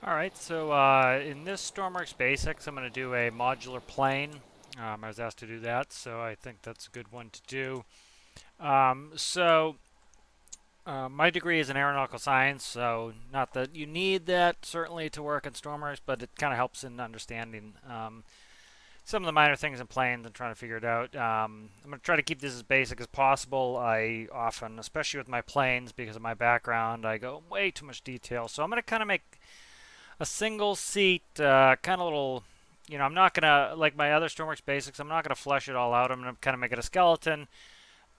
Alright, so in this Stormworks Basics, I'm going to do a modular plane. I was asked to do that, so I think that's a good one to do. My degree is in aeronautical science, so not that you need that certainly to work in Stormworks, but it kind of helps in understanding some of the minor things in planes and trying to figure it out. I'm going to try to keep this as basic as possible. I often, especially with my planes, because of my background, I go way too much detail. So I'm going to kind of make a single seat, kind of little, I'm not going to, like my other Stormworks basics, I'm not going to flesh it all out. I'm going to kind of make it a skeleton.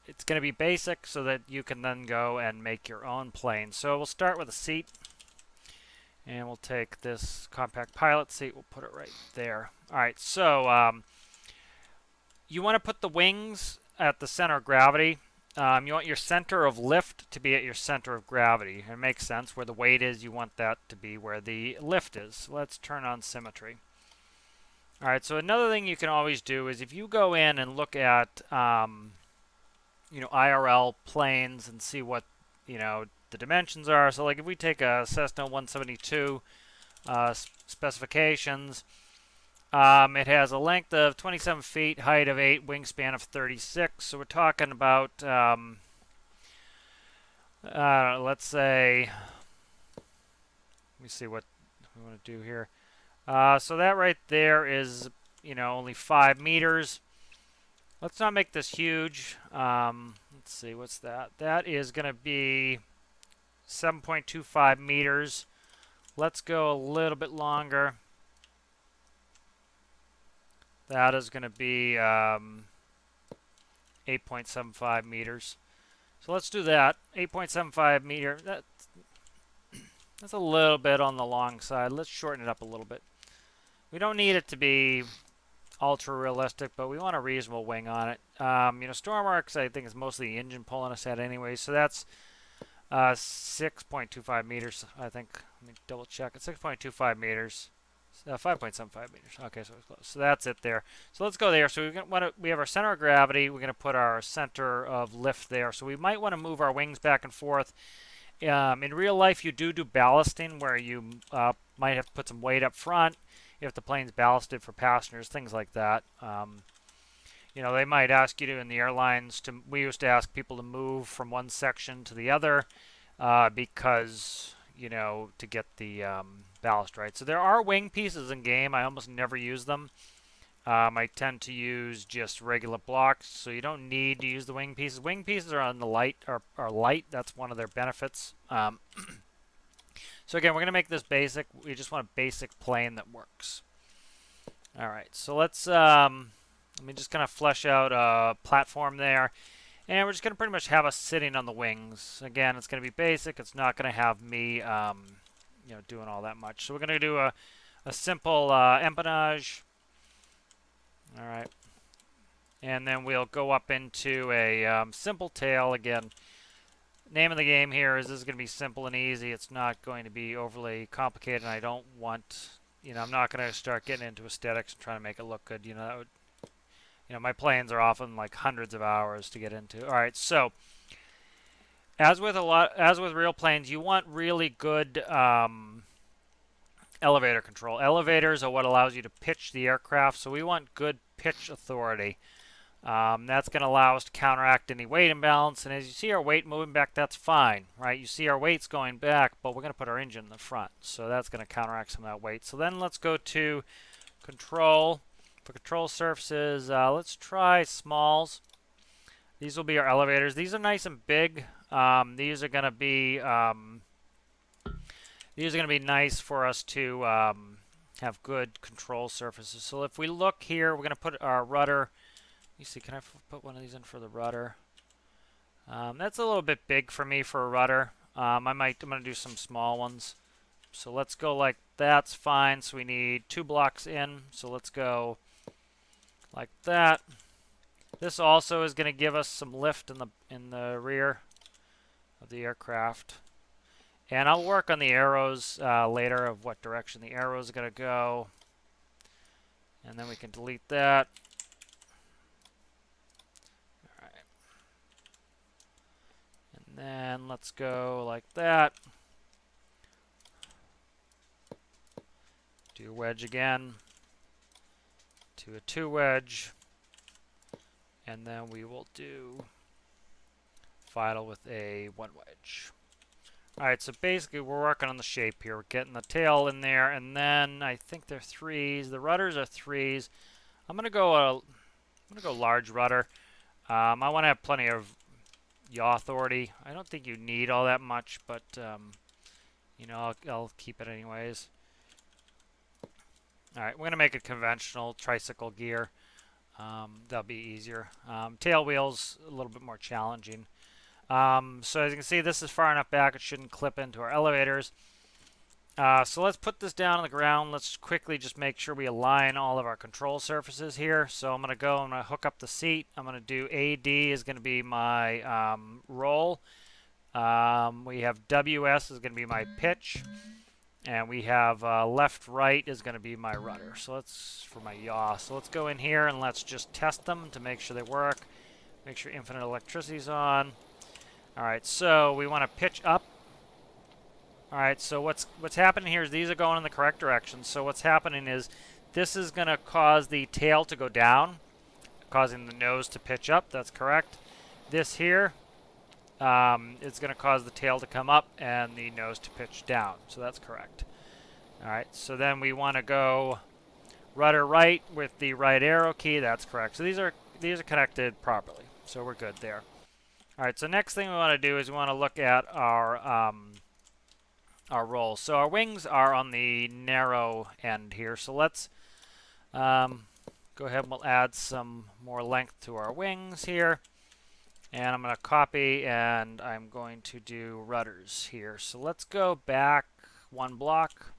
It's going to be basic so that you can then go and make your own plane. So we'll start with a seat, and we'll take this compact pilot seat. We'll put it right there. All right, so you want to put the wings at the center of gravity. You want your center of lift to be at your center of gravity. It makes sense. Where the weight is, you want that to be where the lift is. Let's turn on symmetry. All right, so another thing you can always do is if you go in and look at, IRL planes and see what, the dimensions are. So like if we take a Cessna 172 specifications, it has a length of 27 feet, height of 8, wingspan of 36. So we're talking about, let's say, let me see what we want to do here. So that right there is, only 5 meters. Let's not make this huge. Let's see, what's that? That is going to be 7.25 meters. Let's go a little bit longer. That is going to be 8.75 meters. So let's do that. 8.75 meter. That's a little bit on the long side. Let's shorten it up a little bit. We don't need it to be ultra realistic, but we want a reasonable wing on it. Stormworks, I think, is mostly the engine pulling us at anyway. So that's 6.25 meters, I think. Let me double check. It's 6.25 meters. 5.75 meters. Okay, so it's close. So that's it there. So let's go there. So we have our center of gravity. We're going to put our center of lift there. So we might want to move our wings back and forth. In real life, you do ballasting where you might have to put some weight up front if the plane's ballasted for passengers, things like that. They might ask you to, in the airlines, we used to ask people to move from one section to the other because, to get the ballast right. So there are wing pieces in game. I almost never use them. I tend to use just regular blocks, so you don't need to use the wing pieces. Wing pieces are on the light, are light. That's one of their benefits. So again, we're going to make this basic. We just want a basic plane that works. All right, so let me just kind of flesh out a platform there. And we're just going to pretty much have us sitting on the wings. Again, it's going to be basic. It's not going to have me, doing all that much. So we're going to do a simple empennage. All right. And then we'll go up into a simple tail. Again, name of the game here is this is going to be simple and easy. It's not going to be overly complicated. And I don't want, I'm not going to start getting into aesthetics and trying to make it look good. That would, my planes are often like hundreds of hours to get into. All right, so as with real planes, you want really good elevator control. Elevators are what allows you to pitch the aircraft, so we want good pitch authority. That's going to allow us to counteract any weight imbalance, and as you see our weight moving back, that's fine, right? You see our weight's going back, but we're going to put our engine in the front, so that's going to counteract some of that weight. So then let's go to control. For control surfaces, let's try smalls. These will be our elevators. These are nice and big. These are going to be nice for us to have good control surfaces. So if we look here, we're going to put our rudder. You see, can I put one of these in for the rudder? That's a little bit big for me for a rudder. I'm going to do some small ones. So let's go like that's fine. So we need 2 blocks in. So let's go like that. This also is going to give us some lift in the rear of the aircraft. And I'll work on the arrows later of what direction the arrow is going to go. And then we can delete that. All right. And then let's go like that. Do a wedge again. To a 2 wedge. And then we will do final with a 1 wedge. Alright, so basically we're working on the shape here. We're getting the tail in there, and then I think they're 3s. The rudders are 3s. I'm gonna go large rudder. I want to have plenty of yaw authority. I don't think you need all that much, but you know, I'll keep it anyways. Alright, we're gonna make a conventional tricycle gear. That'll be easier. Tail wheels a little bit more challenging. So as you can see, this is far enough back, it shouldn't clip into our elevators. So let's put this down on the ground. Let's quickly just make sure we align all of our control surfaces here. So I'm going to hook up the seat. I'm going to do AD is going to be my roll. We have WS is going to be my pitch. And we have left, right is going to be my rudder. So let's, for my yaw. So let's go in here and let's just test them to make sure they work. Make sure infinite electricity is on. Alright, so we want to pitch up. Alright, so what's happening here is these are going in the correct direction. So what's happening is this is going to cause the tail to go down, causing the nose to pitch up. That's correct. This here is going to cause the tail to come up and the nose to pitch down. So that's correct. Alright, so then we want to go rudder right with the right arrow key. That's correct. So these are connected properly. So we're good there. Alright, so next thing we want to do is we want to look at our roll. So our wings are on the narrow end here. So let's go ahead and we'll add some more length to our wings here. And I'm going to copy and I'm going to do rudders here. So let's go back 1 block.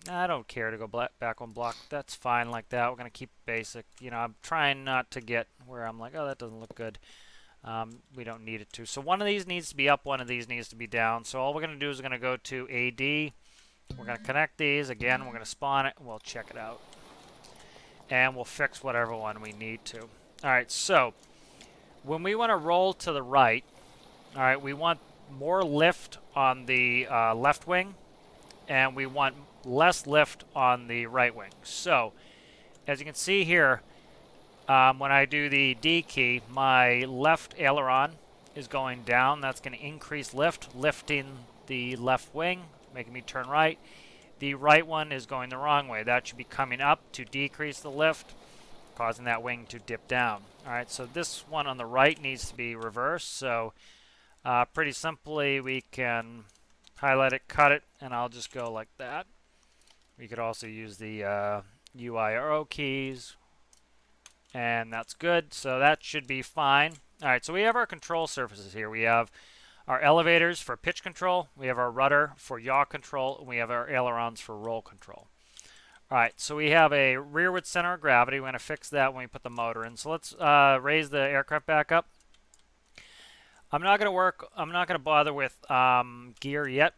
I don't care to go back 1 block. That's fine like that. We're going to keep basic. You know, I'm trying not to get where I'm like, oh, that doesn't look good. We don't need it to. So one of these needs to be up, one of these needs to be down. So all we're going to do is we're going to go to AD. We're going to connect these. Again, we're going to spawn it. We'll check it out. And we'll fix whatever one we need to. All right, so when we want to roll to the right, all right, we want more lift on the left wing, and we want less lift on the right wing. So as you can see here, when I do the D key, my left aileron is going down. That's going to increase lift, lifting the left wing, making me turn right. The right one is going the wrong way. That should be coming up to decrease the lift, causing that wing to dip down. All right, so this one on the right needs to be reversed. So pretty simply, we can highlight it, cut it, and I'll just go like that. We could also use the UI arrow keys. And that's good, so that should be fine. All right, so we have our control surfaces here. We have our elevators for pitch control. We have our rudder for yaw control. And we have our ailerons for roll control. All right, so we have a rearward center of gravity. We're going to fix that when we put the motor in. So let's raise the aircraft back up. I'm not going to bother with gear yet.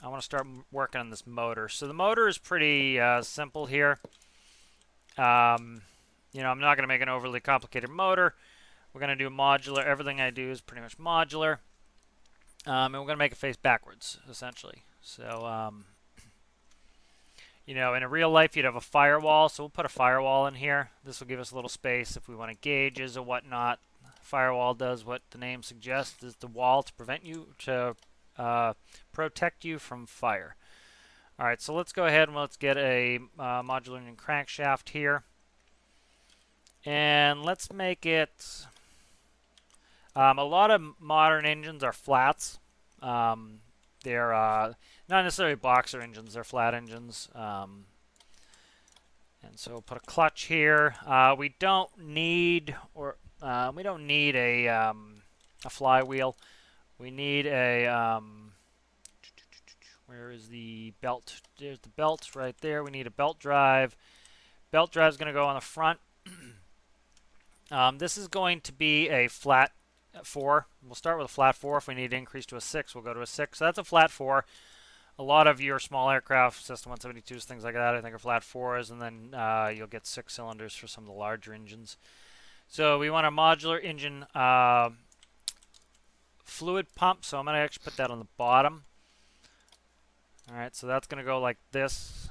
I want to start working on this motor. So the motor is pretty simple here. You know, I'm not going to make an overly complicated motor. We're going to do modular. Everything I do is pretty much modular. And we're going to make it face backwards, essentially. So, you know, in a real life, you'd have a firewall. So we'll put a firewall in here. This will give us a little space if we want gauges or whatnot. Firewall does what the name suggests, is the wall to protect you from fire. All right, so let's go ahead and let's get a modular engine crankshaft here. And let's make it, a lot of modern engines are flats. They're not necessarily boxer engines, they're flat engines. And so we'll put a clutch here. We don't need a flywheel. We need a, where is the belt? There's the belt right there. We need a belt drive. Belt drive is going to go on the front. This is going to be a flat 4. We'll start with a flat 4. If we need to increase to a 6, we'll go to a 6. So that's a flat 4. A lot of your small aircraft, System 172s, things like that, I think are flat 4s, and then you'll get 6 cylinders for some of the larger engines. So we want a modular engine fluid pump, so I'm going to actually put that on the bottom. All right, so that's going to go like this.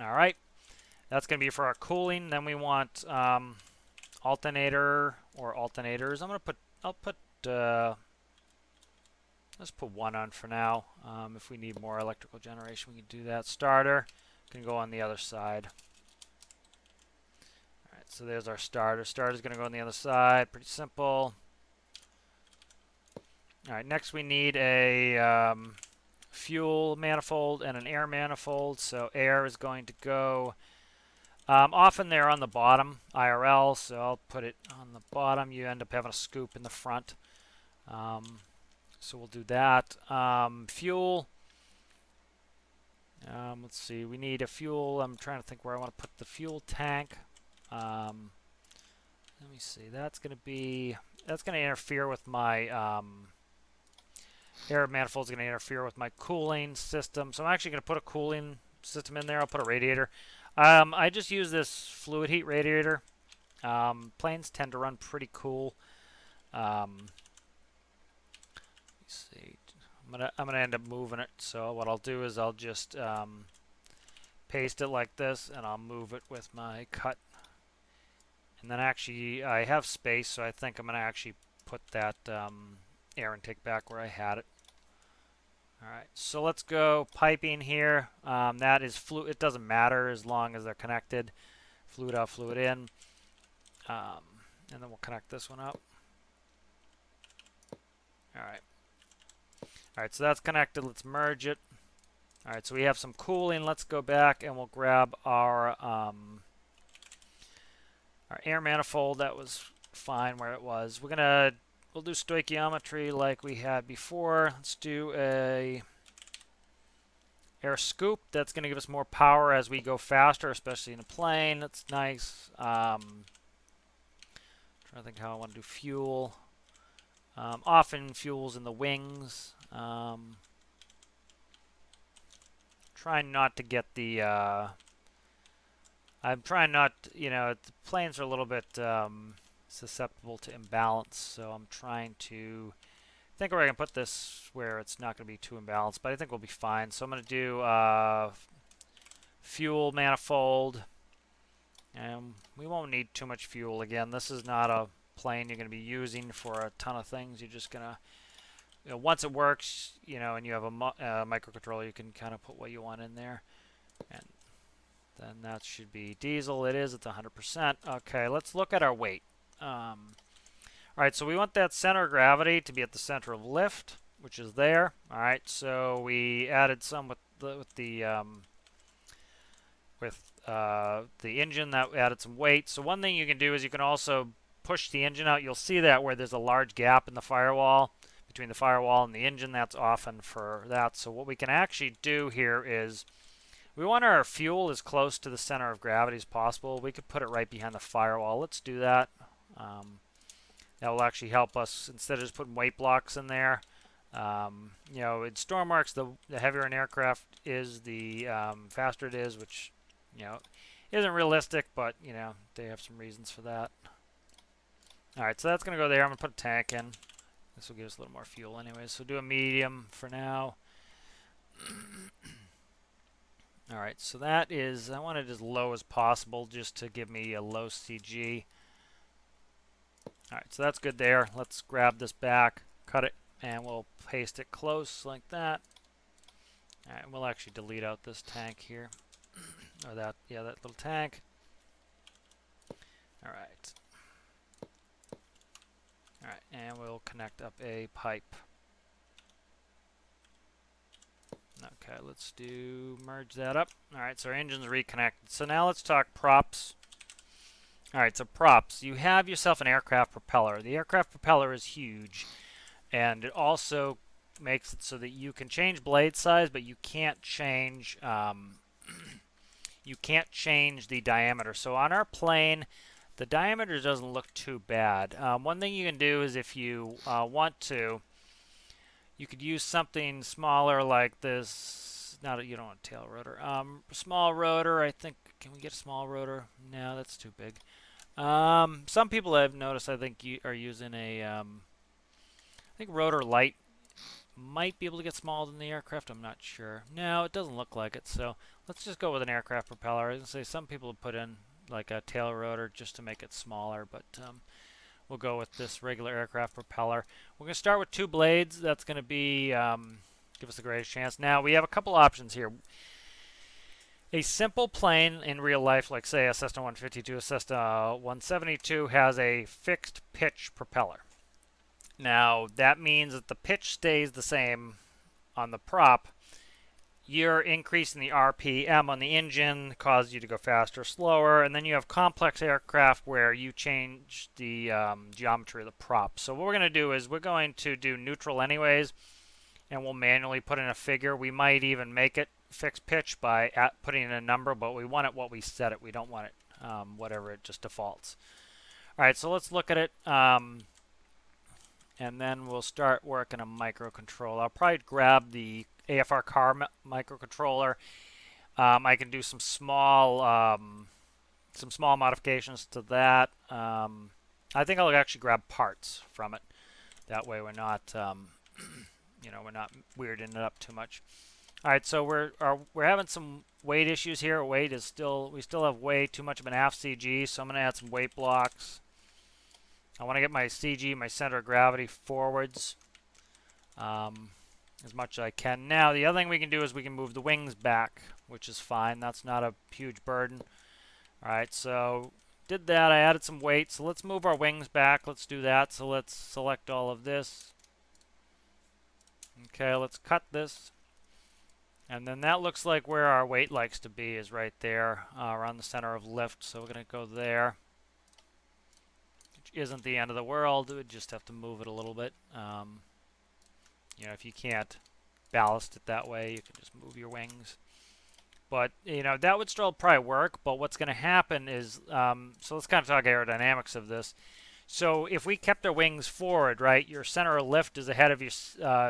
All right, that's going to be for our cooling. Then we want alternator or alternators. I'll put, let's put one on for now. If we need more electrical generation, we can do that. Starter can go on the other side. All right, so there's our starter. Starter's going to go on the other side. Pretty simple. All right, next we need a fuel manifold and an air manifold. So air is going to go, often they're on the bottom, IRL, so I'll put it on the bottom. You end up having a scoop in the front. So we'll do that. Fuel, let's see, we need a fuel. I'm trying to think where I want to put the fuel tank. Let me see, that's going to interfere with my air manifold is going to interfere with my cooling system. So I'm actually going to put a cooling system in there. I'll put a radiator. I just use this fluid heat radiator. Planes tend to run pretty cool. Let me see. I'm gonna end up moving it. So what I'll do is I'll just paste it like this, and I'll move it with my cut. And then actually I have space, so I think I'm gonna actually put that air intake back where I had it. All right, so let's go piping here. That is fluid. It doesn't matter as long as they're connected. Fluid out, fluid in. And then we'll connect this one up. All right. All right, so that's connected. Let's merge it. All right, so we have some cooling. Let's go back and we'll grab our air manifold. That was fine where it was. We'll do stoichiometry like we had before. Let's do a air scoop. That's going to give us more power as we go faster, especially in a plane. That's nice. Trying to think how I want to do fuel. Often fuel's in the wings. Trying not to get the I'm trying not, the planes are a little bit susceptible to imbalance, so I'm trying to think where I can put this where it's not going to be too imbalanced, but I think we'll be fine. So I'm going to do fuel manifold, and we won't need too much fuel. Again, this is not a plane you're going to be using for a ton of things. You're just going to, once it works, and you have a microcontroller, you can kind of put what you want in there. And then that should be diesel. It is. It's 100%. Okay, let's look at our weight. All right, so we want that center of gravity to be at the center of lift, which is there. All right, so we added some with the engine that added some weight. So one thing you can do is you can also push the engine out. You'll see that where there's a large gap in the firewall between the firewall and the engine. That's often for that. So what we can actually do here is we want our fuel as close to the center of gravity as possible. We could put it right behind the firewall. Let's do that. That will actually help us instead of just putting weight blocks in there. In Stormworks, the heavier an aircraft is, the faster it is, which isn't realistic, but they have some reasons for that. All right, so that's going to go there. I'm going to put a tank in. This will give us a little more fuel anyway. So do a medium for now. All right, so that is, I want it as low as possible just to give me a low CG. All right, so that's good there. Let's grab this back, cut it, and we'll paste it close like that. All right, we'll actually delete out this tank here. Or that little tank. All right. All right, and we'll connect up a pipe. Okay, let's merge that up. All right, so our engine's reconnected. So now let's talk props. All right, so props. You have yourself an aircraft propeller. The aircraft propeller is huge, and it also makes it so that you can change blade size, but you can't change the diameter. So on our plane, the diameter doesn't look too bad. One thing you can do is if you want to, you could use something smaller like this. You don't want a tail rotor. Small rotor, I think. Can we get a small rotor? No, that's too big. Some people I've noticed, I think, are using a, I think rotor light might be able to get smaller than the aircraft. I'm not sure. No, it doesn't look like it. So let's just go with an aircraft propeller. I was gonna say some people have put in like a tail rotor just to make it smaller, but we'll go with this regular aircraft propeller. We're gonna start with 2 blades. That's gonna be give us the greatest chance. Now we have a couple options here. A simple plane in real life, like say a Cessna 152, a Cessna 172, has a fixed pitch propeller. Now that means that the pitch stays the same on the prop. You're increasing the RPM on the engine, causes you to go faster or slower, and then you have complex aircraft where you change the geometry of the prop. So what we're going to do is we're going to do neutral anyways, and we'll manually put in a figure. We might even make it fixed pitch by putting in a number, but we want it what we set it. We don't want it whatever it just defaults. All right, so let's look at it, and then we'll start working a microcontroller. I'll probably grab the AFR car microcontroller. I can do some small modifications to that. I think I'll actually grab parts from it. That way we're not, we're not weirding it up too much. All right, so we're having some weight issues here. Weight is we still have way too much of an aft CG, so I'm going to add some weight blocks. I want to get my CG, my center of gravity, forwards as much as I can. Now, the other thing we can do is we can move the wings back, which is fine. That's not a huge burden. All right, so did that. I added some weight, so let's move our wings back. Let's do that. So let's select all of this. Okay, let's cut this. And then that looks like where our weight likes to be is right there around the center of lift. So we're going to go there. Isn't the end of the world. We would just have to move it a little bit. If you can't ballast it that way, you can just move your wings. But that would still probably work. But what's going to happen is, so let's kind of talk aerodynamics of this. So if we kept our wings forward, right, your center of lift is ahead of your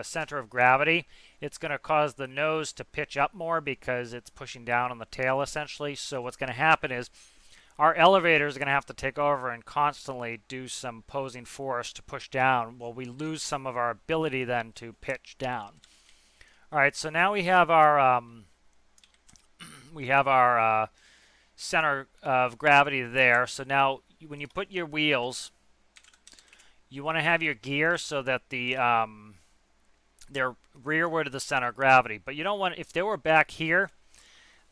center of gravity. It's going to cause the nose to pitch up more because it's pushing down on the tail essentially. So what's going to happen is our elevators are going to have to take over and constantly do some opposing force to push down. Well, we lose some of our ability then to pitch down. All right, so now we have our center of gravity there. So now when you put your wheels, you want to have your gear so that they're rearward of the center of gravity. But you don't want, if they were back here,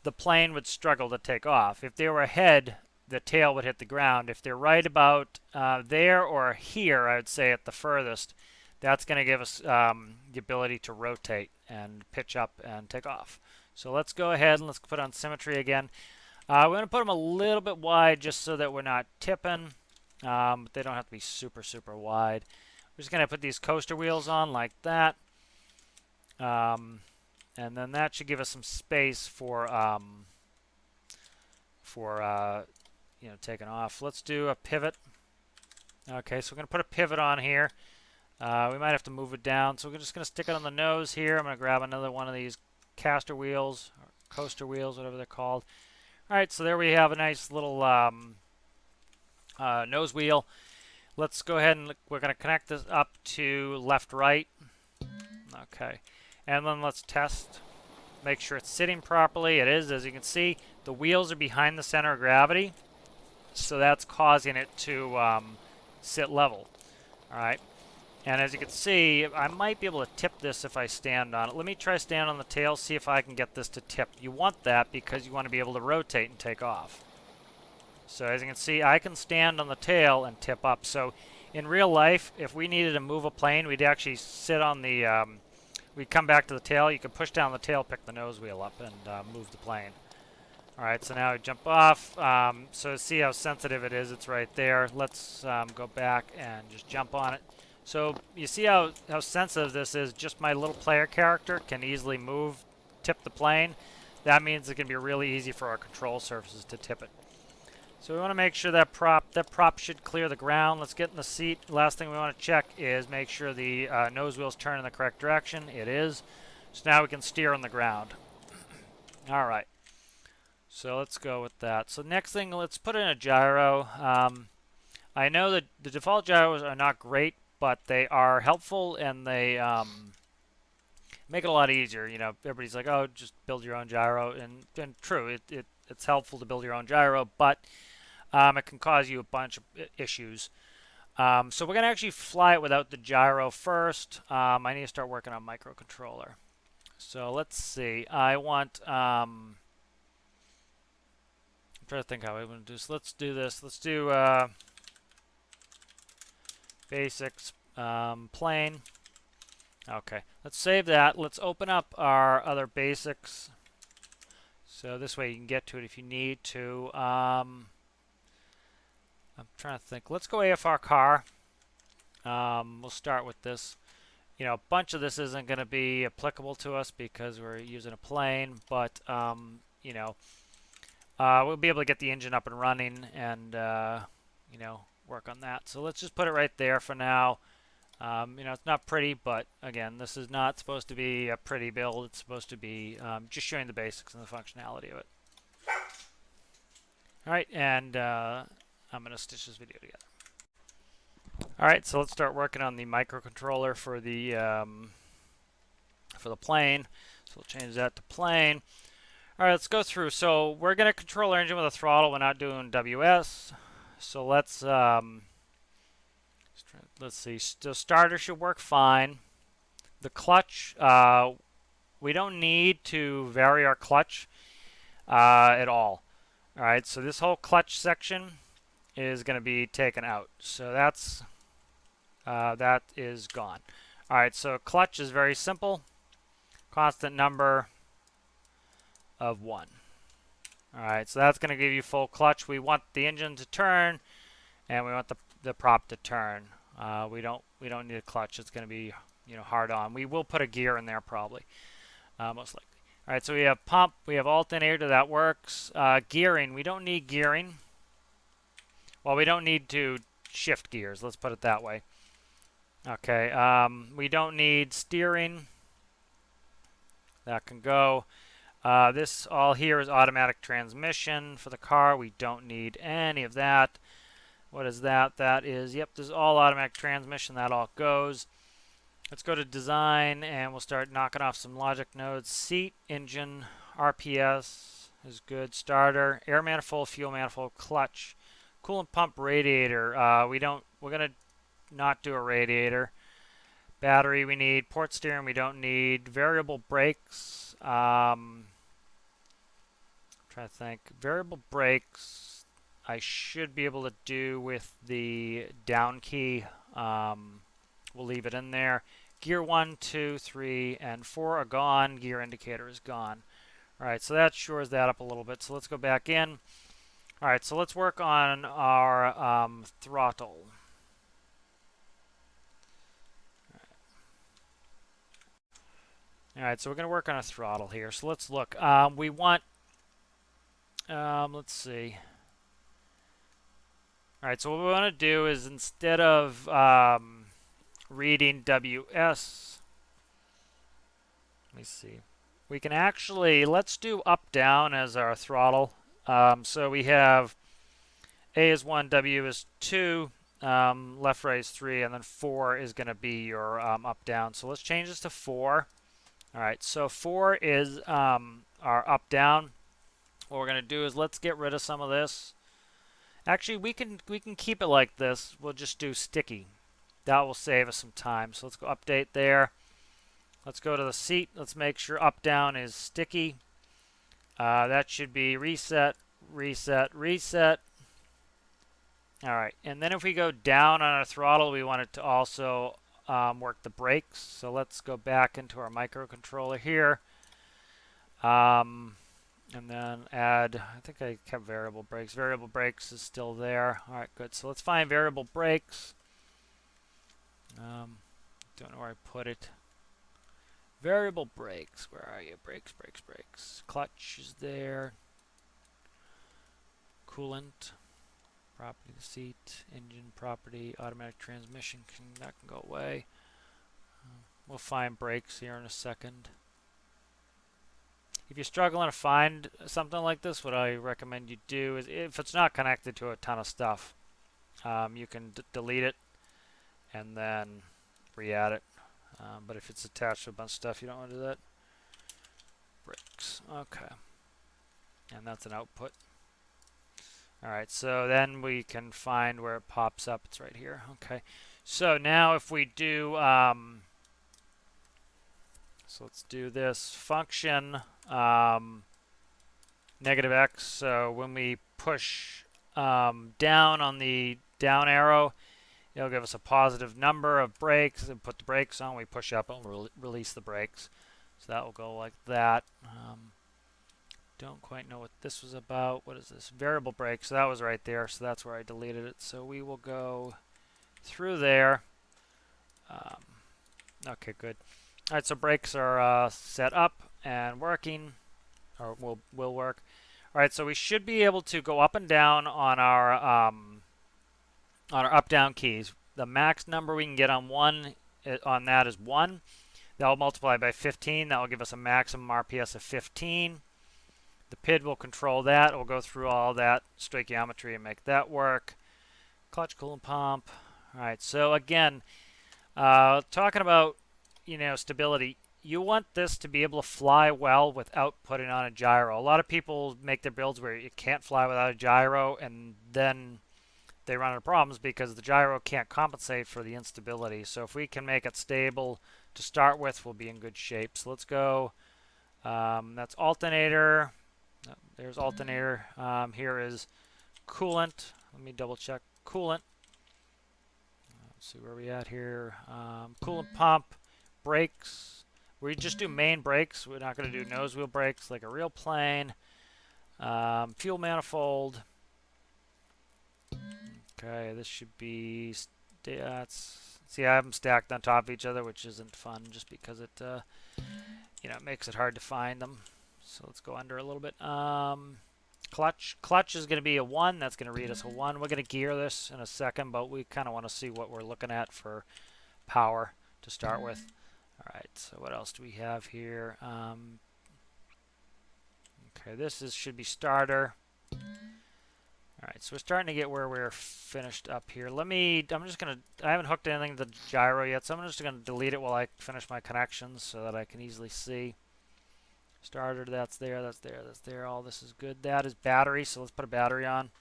the plane would struggle to take off. If they were ahead, the tail would hit the ground. If they're right about there or here, I would say at the furthest, that's going to give us the ability to rotate and pitch up and take off. So let's go ahead and let's put on symmetry again. We're going to put them a little bit wide just so that we're not tipping. But they don't have to be super, super wide. We're just going to put these coaster wheels on like that. And then that should give us some space for taking off. Let's do a pivot. Okay, so we're going to put a pivot on here. We might have to move it down. So we're just going to stick it on the nose here. I'm going to grab another one of these caster wheels, or coaster wheels, whatever they're called. All right, so there we have a nice little nose wheel. Let's go ahead and we're going to connect this up to left-right. Okay, and then let's test. Make sure it's sitting properly. It is, as you can see. The wheels are behind the center of gravity, so that's causing it to sit level. All right, and as you can see, I might be able to tip this if I stand on it. Let me try stand on the tail, see if I can get this to tip. You want that because you want to be able to rotate and take off. So as you can see, I can stand on the tail and tip up. So in real life, if we needed to move a plane, we'd actually sit on the, we'd come back to the tail. You could push down the tail, pick the nose wheel up, and move the plane. All right, so now we jump off. So see how sensitive it is. It's right there. Let's go back and just jump on it. So you see how sensitive this is. Just my little player character can easily move, tip the plane. That means it can be really easy for our control surfaces to tip it. So we want to make sure that prop should clear the ground. Let's get in the seat. Last thing we want to check is make sure the nose wheels turn in the correct direction. It is. So now we can steer on the ground. All right. So let's go with that. So next thing, let's put in a gyro. I know that the default gyros are not great, but they are helpful, and they make it a lot easier. You know, everybody's like, oh, just build your own gyro, and true, it's helpful to build your own gyro, but it can cause you a bunch of issues. So we're going to actually fly it without the gyro first. I need to start working on microcontroller. So let's see. I want... I'm trying to think how I want to do this. Let's do this. Let's do basics plane. Okay, let's save that. Let's open up our other basics. So this way you can get to it if you need to. I'm trying to think. Let's go AFR car. We'll start with this. You know, a bunch of this isn't going to be applicable to us because we're using a plane, but you know, we'll be able to get the engine up and running and you know, work on that. So let's just put it right there for now. You know, it's not pretty, but again, this is not supposed to be a pretty build. It's supposed to be just showing the basics and the functionality of it. All right, and I'm going to stitch this video together. All right, so let's start working on the microcontroller for the plane. So we'll change that to plane. All right, let's go through. So we're going to control our engine with a throttle. We're not doing WS. So let's see. The starter should work fine. The clutch, we don't need to vary our clutch at all. All right, so this whole clutch section is going to be taken out. So that's that is gone. All right, so clutch is very simple. Constant number of 1. All right, so that's going to give you full clutch. We want the engine to turn, and we want the prop to turn. We don't need a clutch. It's going to be, you know, hard on. We will put a gear in there probably, most likely. All right, so we have pump, we have alternator, that works. Gearing, we don't need gearing. Well, we don't need to shift gears. Let's put it that way. Okay, we don't need steering. That can go. This all here is automatic transmission for the car. We don't need any of that. What is that? That is, yep, this is all automatic transmission. That all goes. Let's go to design, and we'll start knocking off some logic nodes. Seat, engine, RPS is good. Starter, air manifold, fuel manifold, clutch, coolant pump, radiator. We're gonna not do a radiator. Battery we need. Port steering we don't need. Variable brakes. Trying to think. Variable brakes I should be able to do with the down key. We'll leave it in there. Gear 1, 2, 3, and 4 are gone. Gear indicator is gone. All right, so that shores that up a little bit. So let's go back in. All right, so let's work on our throttle. All right, so we're going to work on a throttle here. So let's look. We want, let's see. All right, so what we want to do is instead of reading WS, let me see. We can actually, let's do up down as our throttle. So we have A is 1, W is 2, left right is 3, and then 4 is going to be your up down. So let's change this to 4. All right, so 4 is our up down. What we're going to do is let's get rid of some of this. Actually, we can keep it like this. We'll just do sticky. That will save us some time. So let's go update there. Let's go to the seat. Let's make sure up down is sticky. That should be reset, reset, reset. All right, and then if we go down on our throttle, we want it to also work the brakes. So let's go back into our microcontroller here. And then add, I think I kept variable brakes. Variable brakes is still there. All right, good. So let's find variable brakes. Don't know where I put it. Variable brakes. Where are you? Brakes, brakes, brakes. Clutch is there. Coolant. Property, the seat. Engine property. Automatic transmission. That can go away. We'll find brakes here in a second. If you're struggling to find something like this, what I recommend you do is, if it's not connected to a ton of stuff, you can delete it and then re-add it. But if it's attached to a bunch of stuff, you don't want to do that. Brakes. Okay. And that's an output. Alright, so then we can find where it pops up. It's right here. Okay. So now if we do, so let's do this function negative x. So when we push down on the down arrow, it'll give us a positive number of brakes and put the brakes on. We push up and we'll release the brakes. So that will go like that. Don't quite know what this was about. What is this? Variable brake. So that was right there. So that's where I deleted it. So we will go through there. Okay, good. All right, so brakes are set up and working, or will work. All right, so we should be able to go up and down on our up-down keys. The max number we can get on on that is 1. That will multiply by 15. That will give us a maximum RPS of 15. The PID will control that. It will go through all that stoichiometry and make that work. Clutch, coolant pump. All right, so again, talking about, stability, you want this to be able to fly well without putting on a gyro. A lot of people make their builds where it can't fly without a gyro, and then they run into problems because the gyro can't compensate for the instability. So if we can make it stable to start with, we'll be in good shape. So let's go. That's alternator. There's alternator. Here is coolant. Let me double check coolant. Let's see where we at here. Coolant pump, brakes. We just do main brakes. We're not going to do nose wheel brakes like a real plane. Fuel manifold. Okay, this should be. See, I have them stacked on top of each other, which isn't fun, just because it, it makes it hard to find them. So let's go under a little bit. Clutch is going to be a 1. That's going to read us a 1. We're going to gear this in a second, but we kind of want to see what we're looking at for power to start with. All right, so what else do we have here? Okay, this should be starter. All right, so we're starting to get where we're finished up here. I haven't hooked anything to the gyro yet, so I'm just going to delete it while I finish my connections so that I can easily see. Starter, that's there, that's there, that's there. All this is good. That is battery, so let's put a battery on.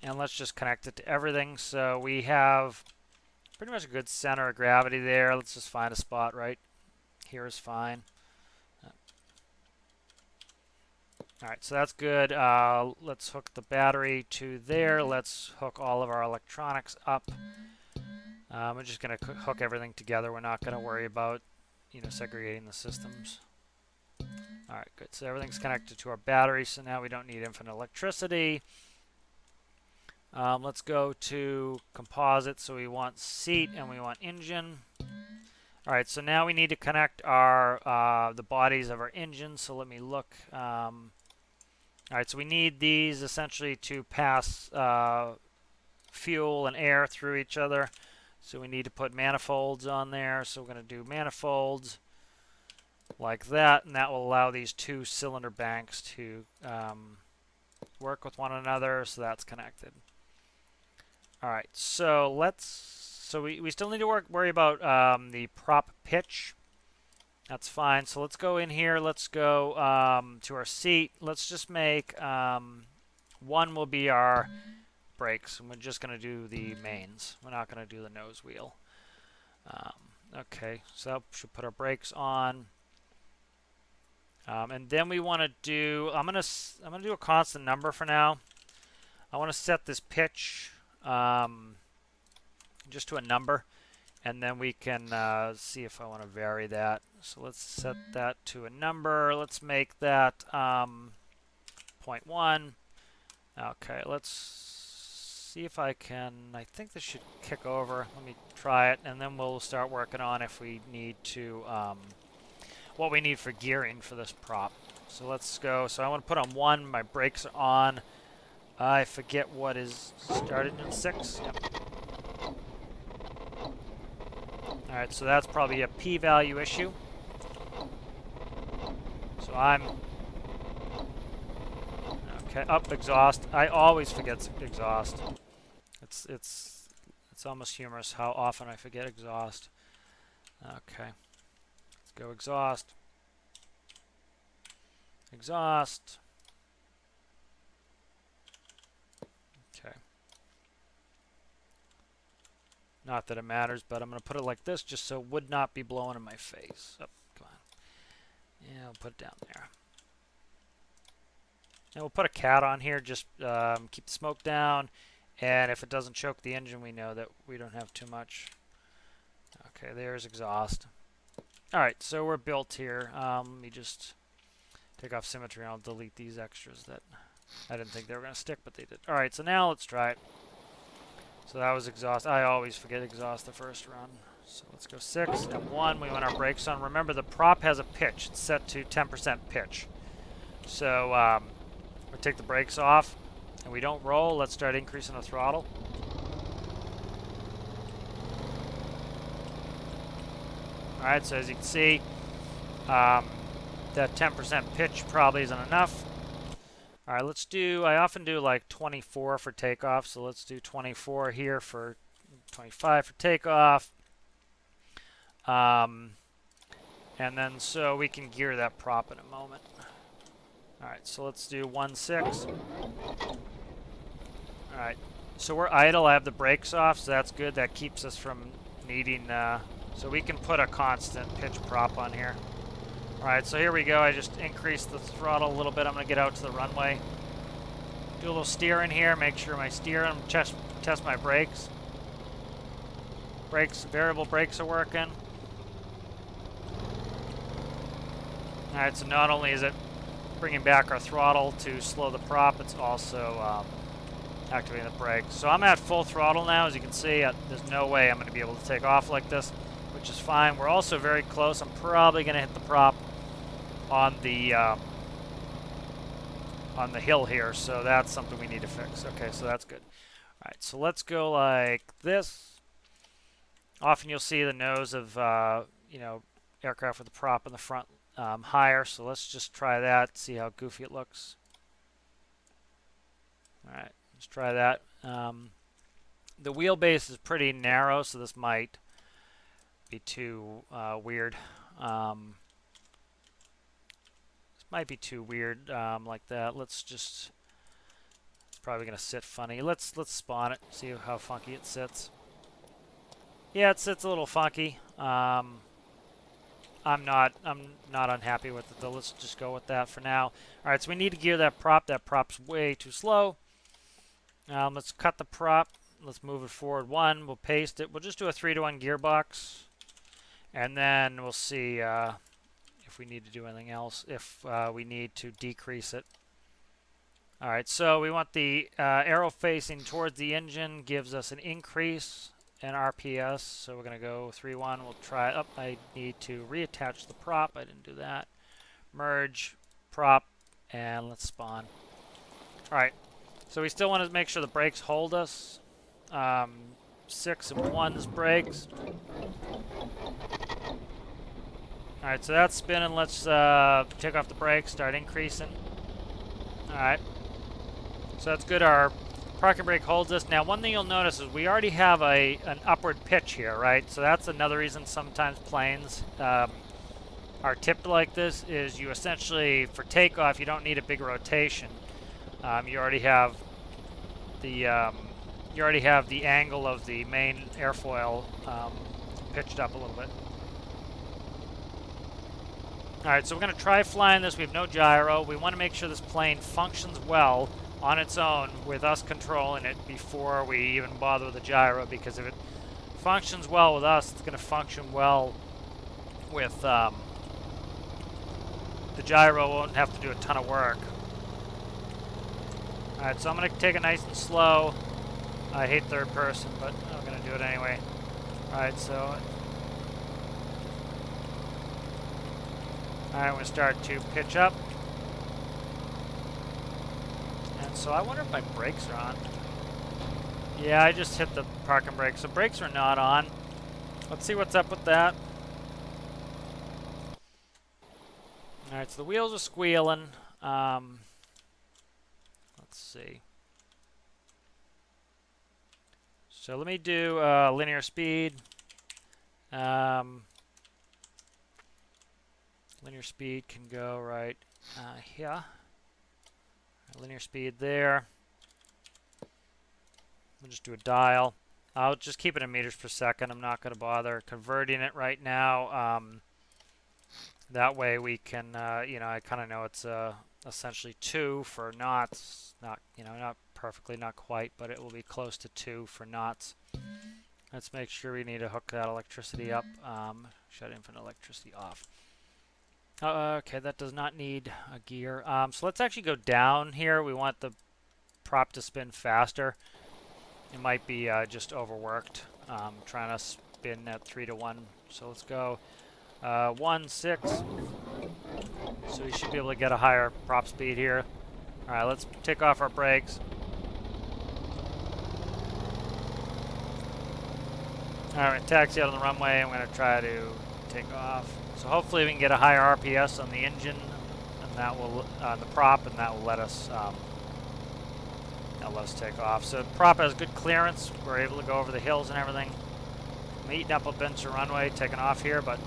And let's just connect it to everything. So we have pretty much a good center of gravity there. Let's just find a spot right here is fine. All right, so that's good. Let's hook the battery to there. Let's hook all of our electronics up. We're just going to hook everything together. We're not going to worry about, segregating the systems. All right, good. So everything's connected to our battery, so now we don't need infinite electricity. Let's go to composite. So we want seat and we want engine. All right, so now we need to connect our the bodies of our engine. So let me look. All right, so we need these essentially to pass fuel and air through each other. So we need to put manifolds on there. So we're going to do manifolds like that, and that will allow these 2 cylinder banks to work with one another. So that's connected. All right, so we still need to worry about the prop pitch. That's fine. So let's go in here. Let's go to our seat. Let's just make 1 will be our brakes, and we're just going to do the mains. We're not going to do the nose wheel. Okay, so that should put our brakes on. And then we want to do. I'm gonna do a constant number for now. I want to set this pitch just to a number, and then we can see if I want to vary that. So let's set that to a number. Let's make that 0.1. Okay, let's see if I can. I think this should kick over. Let me try it, and then we'll start working on if we need to. What we need for gearing for this prop. So let's go. So I want to put on 1. My brakes are on. I forget what is started in 6. Yep. All right, so that's probably a p-value issue. So I'm okay. Up exhaust. I always forget exhaust. It's almost humorous how often I forget exhaust. Okay. Let's go exhaust. Exhaust. Okay. Not that it matters, but I'm going to put it like this just so it would not be blowing in my face. Oh, come on. Yeah, I'll put it down there. And we'll put a cat on here, just keep the smoke down. And if it doesn't choke the engine, we know that we don't have too much. Okay, there's exhaust. Alright, so we're built here. Let me just take off symmetry and I'll delete these extras that I didn't think they were going to stick, but they did. Alright, so now let's try it. So that was exhaust. I always forget exhaust the first run. So let's go 6 and 1. We want our brakes on. Remember, the prop has a pitch. It's set to 10% pitch. So we'll take the brakes off and we don't roll. Let's start increasing the throttle. Alright, so as you can see, that 10% pitch probably isn't enough. Alright, let's do, I often do like 24 for takeoff, so let's do 24 here for 25 for takeoff. And then so we can gear that prop in a moment. Alright, so let's do 1.6. Alright, so we're idle. I have the brakes off, so that's good. That keeps us from needing, so we can put a constant pitch prop on here. Alright, so here we go. I just increased the throttle a little bit. I'm going to get out to the runway. Do a little steering here. Make sure my steering, test my brakes. Variable brakes are working. Alright, so not only is it bringing back our throttle to slow the prop, it's also activating the brakes. So I'm at full throttle now. As you can see, there's no way I'm going to be able to take off like this, which is fine. We're also very close. I'm probably going to hit the prop on the hill here, so that's something we need to fix. Okay, so that's good. All right, so let's go like this. Often you'll see the nose of aircraft with the prop in the front higher, so let's just try that, see how goofy it looks. All right, let's try that. The wheelbase is pretty narrow, so this might be too weird. Might be too weird like that. Let's just, it's probably gonna sit funny. Let's spawn it, see how funky it sits. Yeah, it sits a little funky. I'm not unhappy with it though. Let's just go with that for now. All right, so we need to gear that prop. That prop's way too slow. Let's cut the prop. Let's move it forward 1. We'll paste it. We'll just do a 3-to-1 gearbox, and then we'll see if we need to do anything else, if we need to decrease it. Alright, so we want the arrow facing towards the engine, gives us an increase in RPS, so we're going to go 3-1. We'll try it up. I need to reattach the prop. I didn't do that. Merge, prop, and let's spawn. Alright, so we still want to make sure the brakes hold us. 6 and 1's brakes. Alright, so that's spinning. Let's take off the brakes, start increasing. Alright. So that's good. Our parking brake holds us. Now, one thing you'll notice is we already have an upward pitch here, right? So that's another reason sometimes planes are tipped like this, is you essentially, for takeoff, you don't need a big rotation. You already have the angle of the main airfoil pitched up a little bit. Alright, so we're going to try flying this. We have no gyro. We want to make sure this plane functions well on its own with us controlling it before we even bother with the gyro, because if it functions well with us, it's going to function well with the gyro. Won't have to do a ton of work. Alright, so I'm going to take it nice and slow. I hate third person, but I'm going to do it anyway. Alright, so I'm going to start to pitch up. And so I wonder if my brakes are on. Yeah, I just hit the parking brake, so brakes are not on. Let's see what's up with that. Alright, so the wheels are squealing. Let's see. So let me do linear speed. Linear speed can go right here. Linear speed there. We'll just do a dial. I'll just keep it in meters per second. I'm not going to bother converting it right now. That way we can, you know, I kind of know it's essentially 2 for knots. Not, you know, not perfectly, not quite, but it will be close to 2 for knots. Let's make sure we need to hook that electricity up. Shut infinite electricity off. Okay, that does not need a gear. So let's actually go down here. We want the prop to spin faster. It might be just overworked, trying to spin at 3 to 1. So let's go 1, 6. So we should be able to get a higher prop speed here. All right, let's take off our brakes. All right, taxi out on the runway. I'm going to try to take off. So hopefully we can get a higher RPS on the engine, and that will the prop, and that will let us take off. So the prop has good clearance. We're able to go over the hills and everything. I'm eating up a bunch of runway, taking off here, but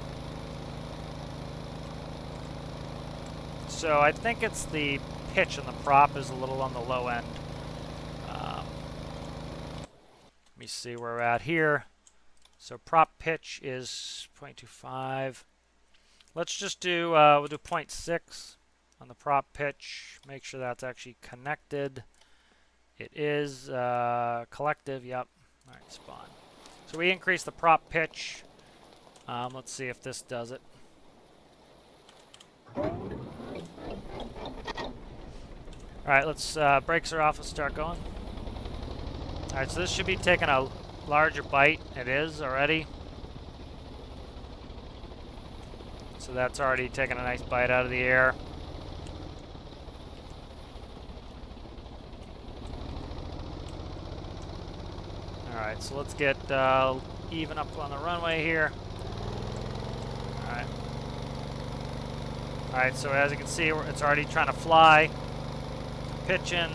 so I think it's the pitch on the prop is a little on the low end. Let me see where we're at here. So prop pitch is 0.25. Let's just do, we'll do 0.6 on the prop pitch. Make sure that's actually connected. It is collective, yep. All right, spawn. So we increase the prop pitch. Let's see if this does it. All right, let's, brakes are off, let's start going. All right, so this should be taking a larger bite. It is already. So that's already taken a nice bite out of the air. Alright, so let's get even up on the runway here. Alright. Alright, so as you can see, it's already trying to fly. Pitching.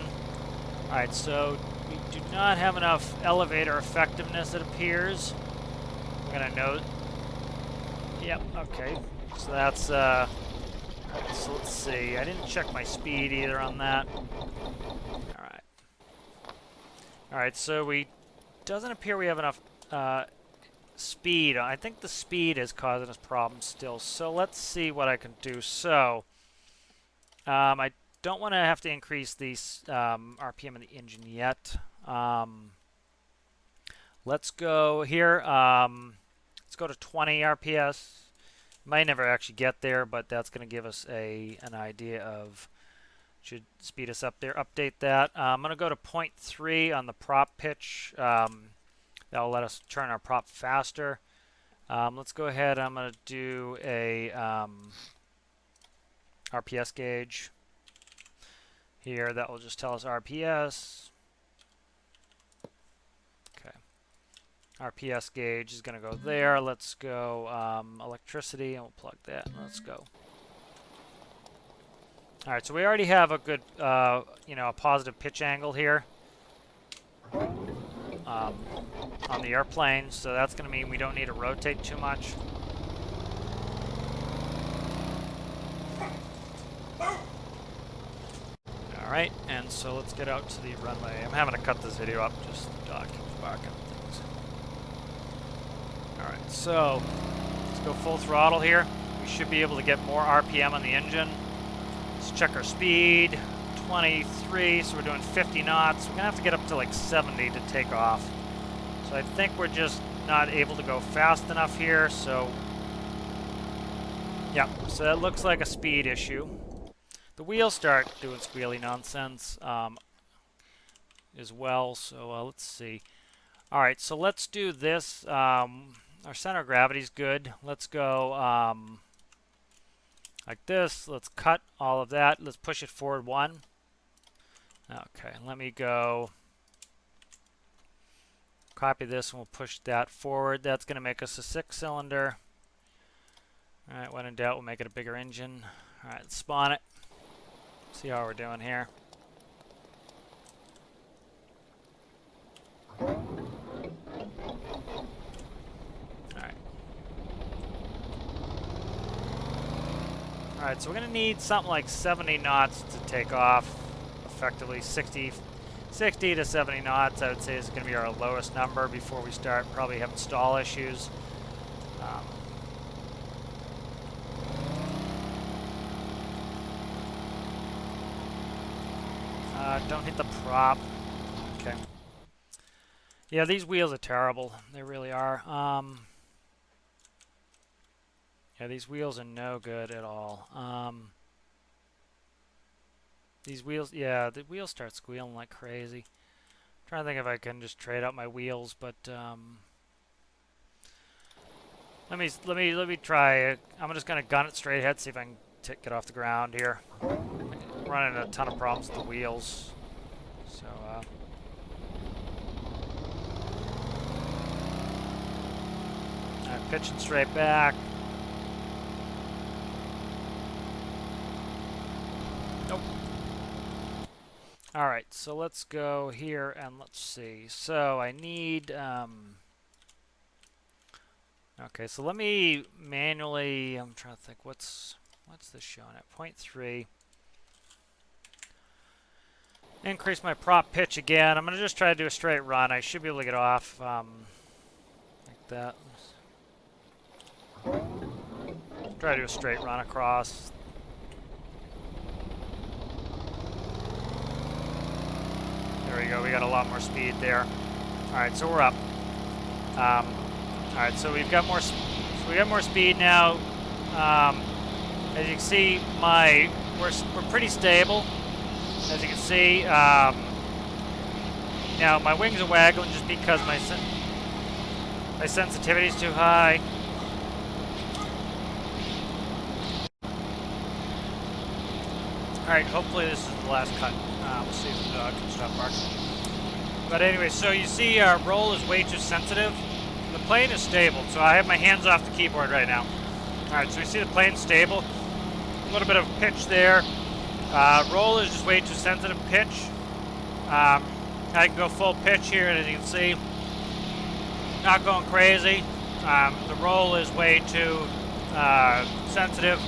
Alright, so we do not have enough elevator effectiveness, it appears. We're going to note. Yep, okay. So that's, so let's see. I didn't check my speed either on that. Alright. Alright, so doesn't appear we have enough speed. I think the speed is causing us problems still. So let's see what I can do. So, I don't want to have to increase the RPM of the engine yet. Let's go here. Let's go to 20 RPS. Might never actually get there, but that's going to give us an idea of, should speed us up there. Update that. I'm going to go to 0.3 on the prop pitch. That will let us turn our prop faster. Let's go ahead. I'm going to do a RPS gauge here. That will just tell us RPS. RPS gauge is going to go there. Let's go electricity, and we'll plug that. Let's go. All right, so we already have a good, you know, a positive pitch angle here on the airplane. So that's going to mean we don't need to rotate too much. All right, and so let's get out to the runway. I'm having to cut this video up, just the dog keeps barking. Alright, so let's go full throttle here. We should be able to get more RPM on the engine. Let's check our speed. 23, so we're doing 50 knots. We're going to have to get up to like 70 to take off. So I think we're just not able to go fast enough here, so yeah, so that looks like a speed issue. The wheels start doing squealy nonsense as well, so let's see. Alright, so let's do this. Our center of gravity is good. Let's go like this. Let's cut all of that. Let's push it forward 1. Okay, let me go copy this and we'll push that forward. That's going to make us a 6-cylinder. Alright, when in doubt, we'll make it a bigger engine. Alright, let's spawn it. See how we're doing here. Alright, so we're going to need something like 70 knots to take off. Effectively 60 to 70 knots, I would say, is going to be our lowest number before we start probably having stall issues. Don't hit the prop. Okay. Yeah, these wheels are terrible. They really are. Yeah, these wheels are no good at all. These wheels, yeah, the wheels start squealing like crazy. I'm trying to think if I can just trade out my wheels, but let me try it. I'm just gonna gun it straight ahead, see if I can get off the ground here. I'm running a ton of problems with the wheels, so I'm pitching straight back. Nope. All right, so let's go here and let's see. So I need. Okay, so let me manually. I'm trying to think. What's this showing at? 0.3. Increase my prop pitch again. I'm gonna just try to do a straight run. I should be able to get off like that. Try to do a straight run across. There we go. We got a lot more speed there. All right, so we're up. All right, so we've got more. So we got more speed now. As you can see, we're pretty stable. As you can see, now my wings are waggling just because my sensitivity is too high. All right, hopefully this is the last cut. We'll see if the dog can stop barking. But anyway, so you see our roll is way too sensitive. The plane is stable, so I have my hands off the keyboard right now. All right, so we see the plane stable. A little bit of pitch there. Roll is just way too sensitive pitch. I can go full pitch here, and as you can see, not going crazy. The roll is way too sensitive.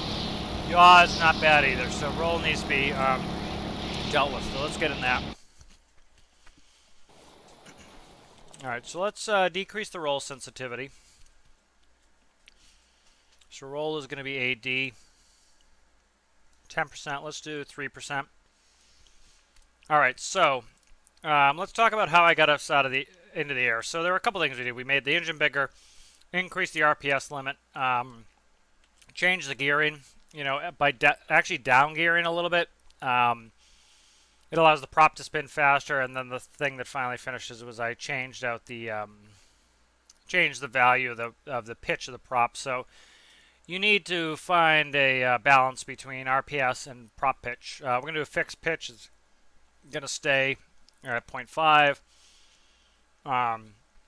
Yaw is not bad either, so roll needs to be dealt with. So let's get in that. All right, so let's decrease the roll sensitivity. So roll is going to be AD. 10%, let's do 3%. All right, so let's talk about how I got us out of into the air. So there were a couple things we did. We made the engine bigger, increased the RPS limit, changed the gearing, you know, by actually down gearing a little bit. It allows the prop to spin faster, and then the thing that finally finishes was I changed out the changed the value of the pitch of the prop. So you need to find a balance between RPS and prop pitch. We're going to do a fixed pitch. It's going to stay at 0.5. All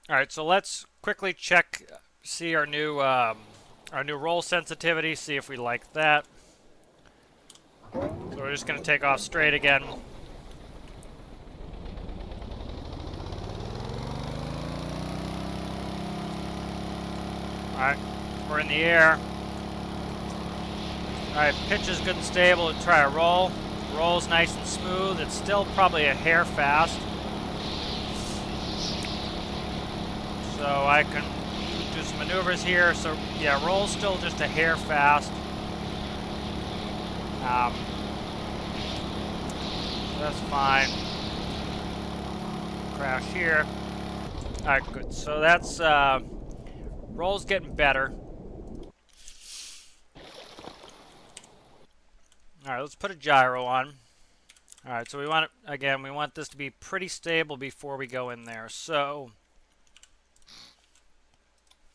right, so let's quickly check, see our new roll sensitivity, see if we like that. So we're just going to take off straight again. All right, we're in the air. All right, pitch is good and stable. Let's try a roll. Roll's nice and smooth. It's still probably a hair fast. So I can do some maneuvers here. So yeah, roll's still just a hair fast. That's fine. Crash here. All right, good. So that's roll's getting better. All right, let's put a gyro on. All right, so we want it, again, we want this to be pretty stable before we go in there. So,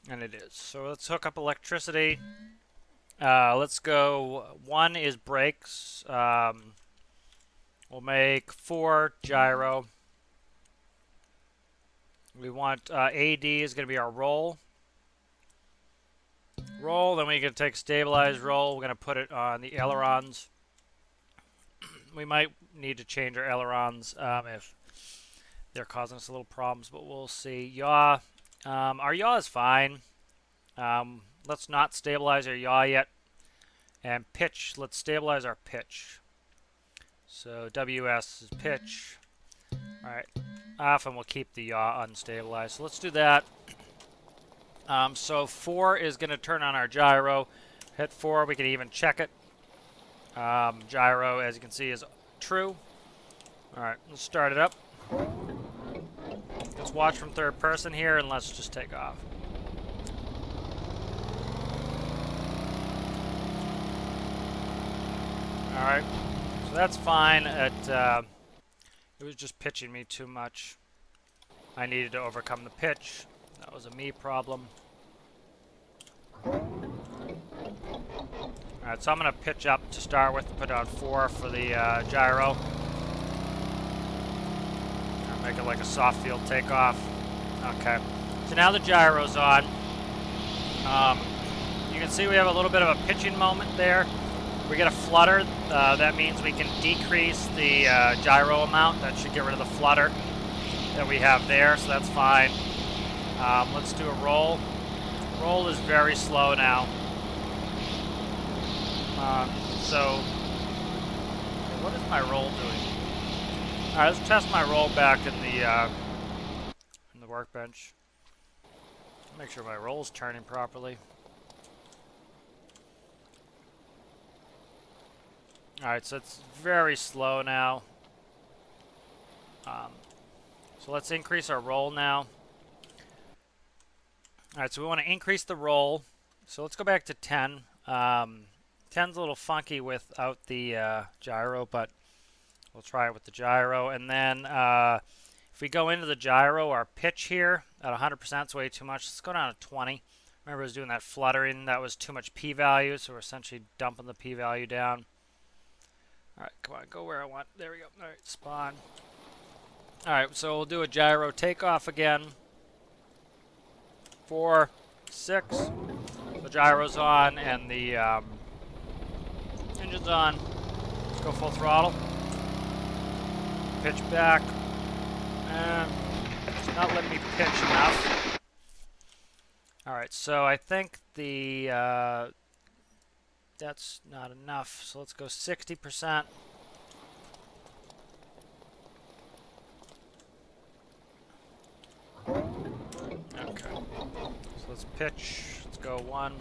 and it is. So let's hook up electricity. Let's go. 1 is brakes. We'll make 4 gyro. We want AD is going to be our roll. Roll, then we can take stabilized roll. We're going to put it on the ailerons. We might need to change our ailerons if they're causing us a little problems, but we'll see. Yaw. Our yaw is fine. Let's not stabilize our yaw yet. And pitch, let's stabilize our pitch. So WS is pitch. Alright, off, and we'll keep the yaw unstabilized. So let's do that. So 4 is going to turn on our gyro. Hit 4, we can even check it. Gyro, as you can see, is true. Alright, let's start it up. Let's watch from third person here, and let's just take off. Alright, so that's fine. It was just pitching me too much. I needed to overcome the pitch. That was a me problem. Alright, so I'm going to pitch up to start with, put on 4 for the gyro. I'll make it like a soft field takeoff. Okay, so now the gyro's on. You can see we have a little bit of a pitching moment there. We get a flutter. That means we can decrease the gyro amount. That should get rid of the flutter that we have there, so that's fine. Let's do a roll. Roll is very slow now. What is my roll doing? Alright, let's test my roll back in the workbench. Make sure my roll's turning properly. Alright, so it's very slow now. So let's increase our roll now. Alright, so we want to increase the roll. So let's go back to 10. 10's a little funky without the gyro, but we'll try it with the gyro. And then if we go into the gyro, our pitch here at 100% is way too much. Let's go down to 20. Remember, I was doing that fluttering. That was too much p-value, so we're essentially dumping the p-value down. Alright, come on, go where I want. There we go. Alright, spawn. Alright, so we'll do a gyro takeoff again. 4, 6. The gyro's on and the engine's on. Let's go full throttle. Pitch back. And it's not letting me pitch enough. Alright, so I think the that's not enough. So let's go 60%. Okay. So let's pitch. Let's go 1.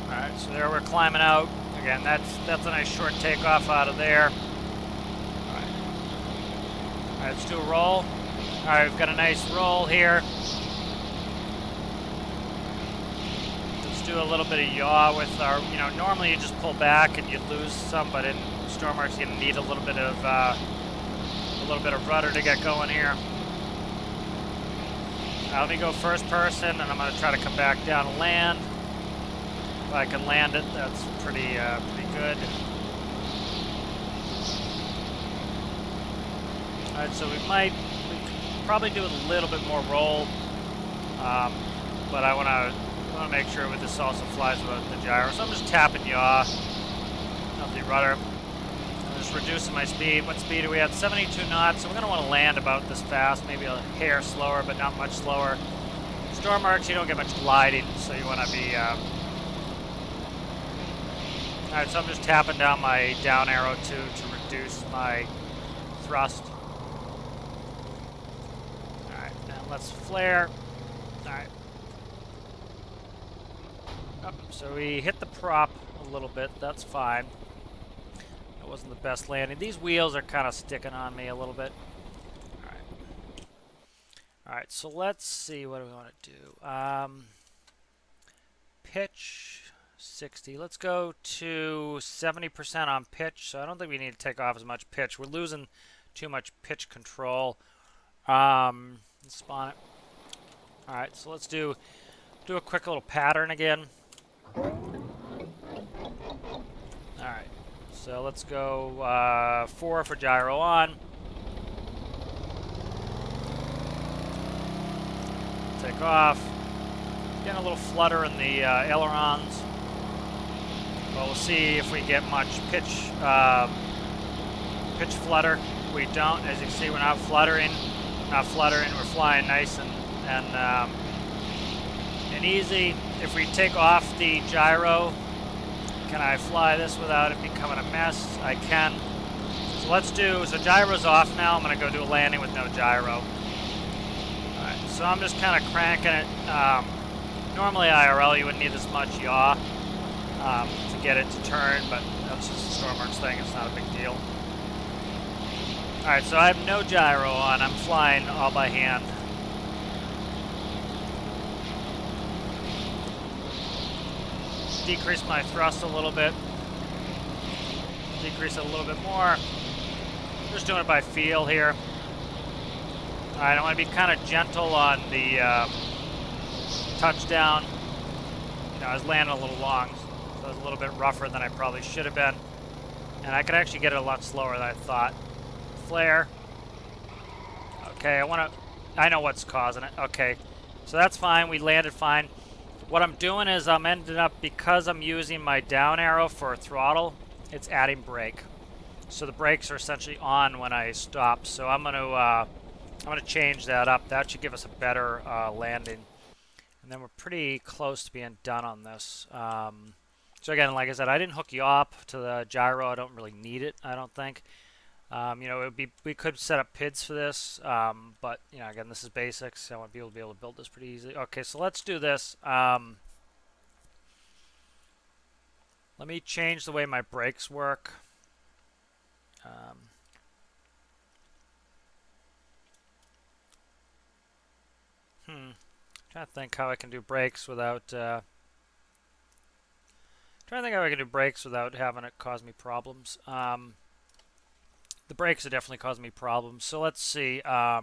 Alright, so there we're climbing out. Again, that's a nice short takeoff out of there. Alright, let's do a roll. Alright, we've got a nice roll here. Let's do a little bit of yaw with our, normally you just pull back and you lose some, but in Stormworks you're gonna need a little bit of rudder to get going here. Let me go first person, and I'm gonna try to come back down and land. If I can land it, that's pretty good. Alright, so we could probably do a little bit more roll, but I want to make sure this also flies with the gyro. So I'm just tapping yaw, not the rudder. I'm just reducing my speed. What speed are we at? 72 knots. So we're going to want to land about this fast, maybe a hair slower, but not much slower. Stormworks, you don't get much gliding, so you want to be. Alright, so I'm just tapping down my down arrow to reduce my thrust. Alright, now let's flare. Alright. Oh, so we hit the prop a little bit, that's fine. That wasn't the best landing. These wheels are kind of sticking on me a little bit. Alright. Alright, so let's see what do we want to do. Pitch 60. Let's go to 70% on pitch. So I don't think we need to take off as much pitch. We're losing too much pitch control. Let's spawn it. Alright, so let's do a quick little pattern again. Alright, so let's go 4 for gyro on. Take off. Getting a little flutter in the ailerons. But we'll see if we get much pitch flutter. We don't. As you can see, we're not fluttering. not fluttering. We're flying nice and easy. If we take off the gyro, can I fly this without it becoming a mess? I can. So let's do, so gyro's off now. I'm going to go do a landing with no gyro. Alright, so I'm just kind of cranking it. Normally IRL you wouldn't need this much yaw to get it to turn, but that's just a Stormworks thing. It's not a big deal. Alright, so I have no gyro on. I'm flying all by hand. Decrease my thrust a little bit. Decrease it a little bit more. Just doing it by feel here. Alright, I want to be kind of gentle on the touchdown. You know, I was landing a little long, so it was a little bit rougher than I probably should have been. And I could actually get it a lot slower than I thought. Flare. Okay, I know what's causing it. Okay, so that's fine. We landed fine. What I'm doing is I'm ending up, because I'm using my down arrow for throttle, it's adding brake. So the brakes are essentially on when I stop. So I'm gonna change that up. That should give us a better landing. And then we're pretty close to being done on this. So again, like I said, I didn't hook you up to the gyro. I don't really need it, I don't think. You know, we could set up PIDs for this, but you know, again, this is basics. I want people to be able to build this pretty easily. Okay, so let's do this. Let me change the way my brakes work. Trying to think how I can do brakes without. Trying to think how I can do brakes without having it cause me problems. The brakes are definitely causing me problems. So let's see. All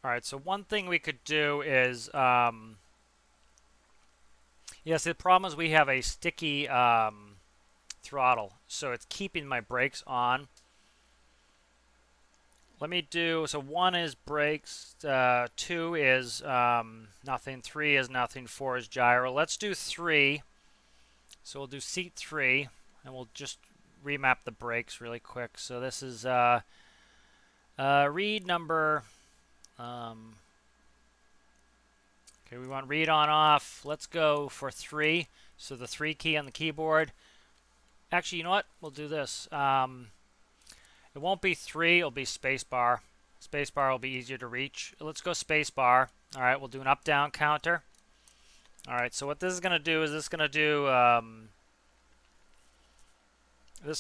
right. So one thing we could do is, yes, the problem is we have a sticky throttle, so it's keeping my brakes on. Let me do, so 1 is brakes, 2 is nothing, 3 is nothing, 4 is gyro. Let's do 3. So we'll do seat 3, and we'll just remap the brakes really quick. So this is read number, okay, we want read on off. Let's go for 3. So the 3 key on the keyboard. Actually, you know what? We'll do this. It won't be 3, it'll be spacebar. Spacebar will be easier to reach. Let's go spacebar. All right, we'll do an up-down counter. All right, so what this is going to do is this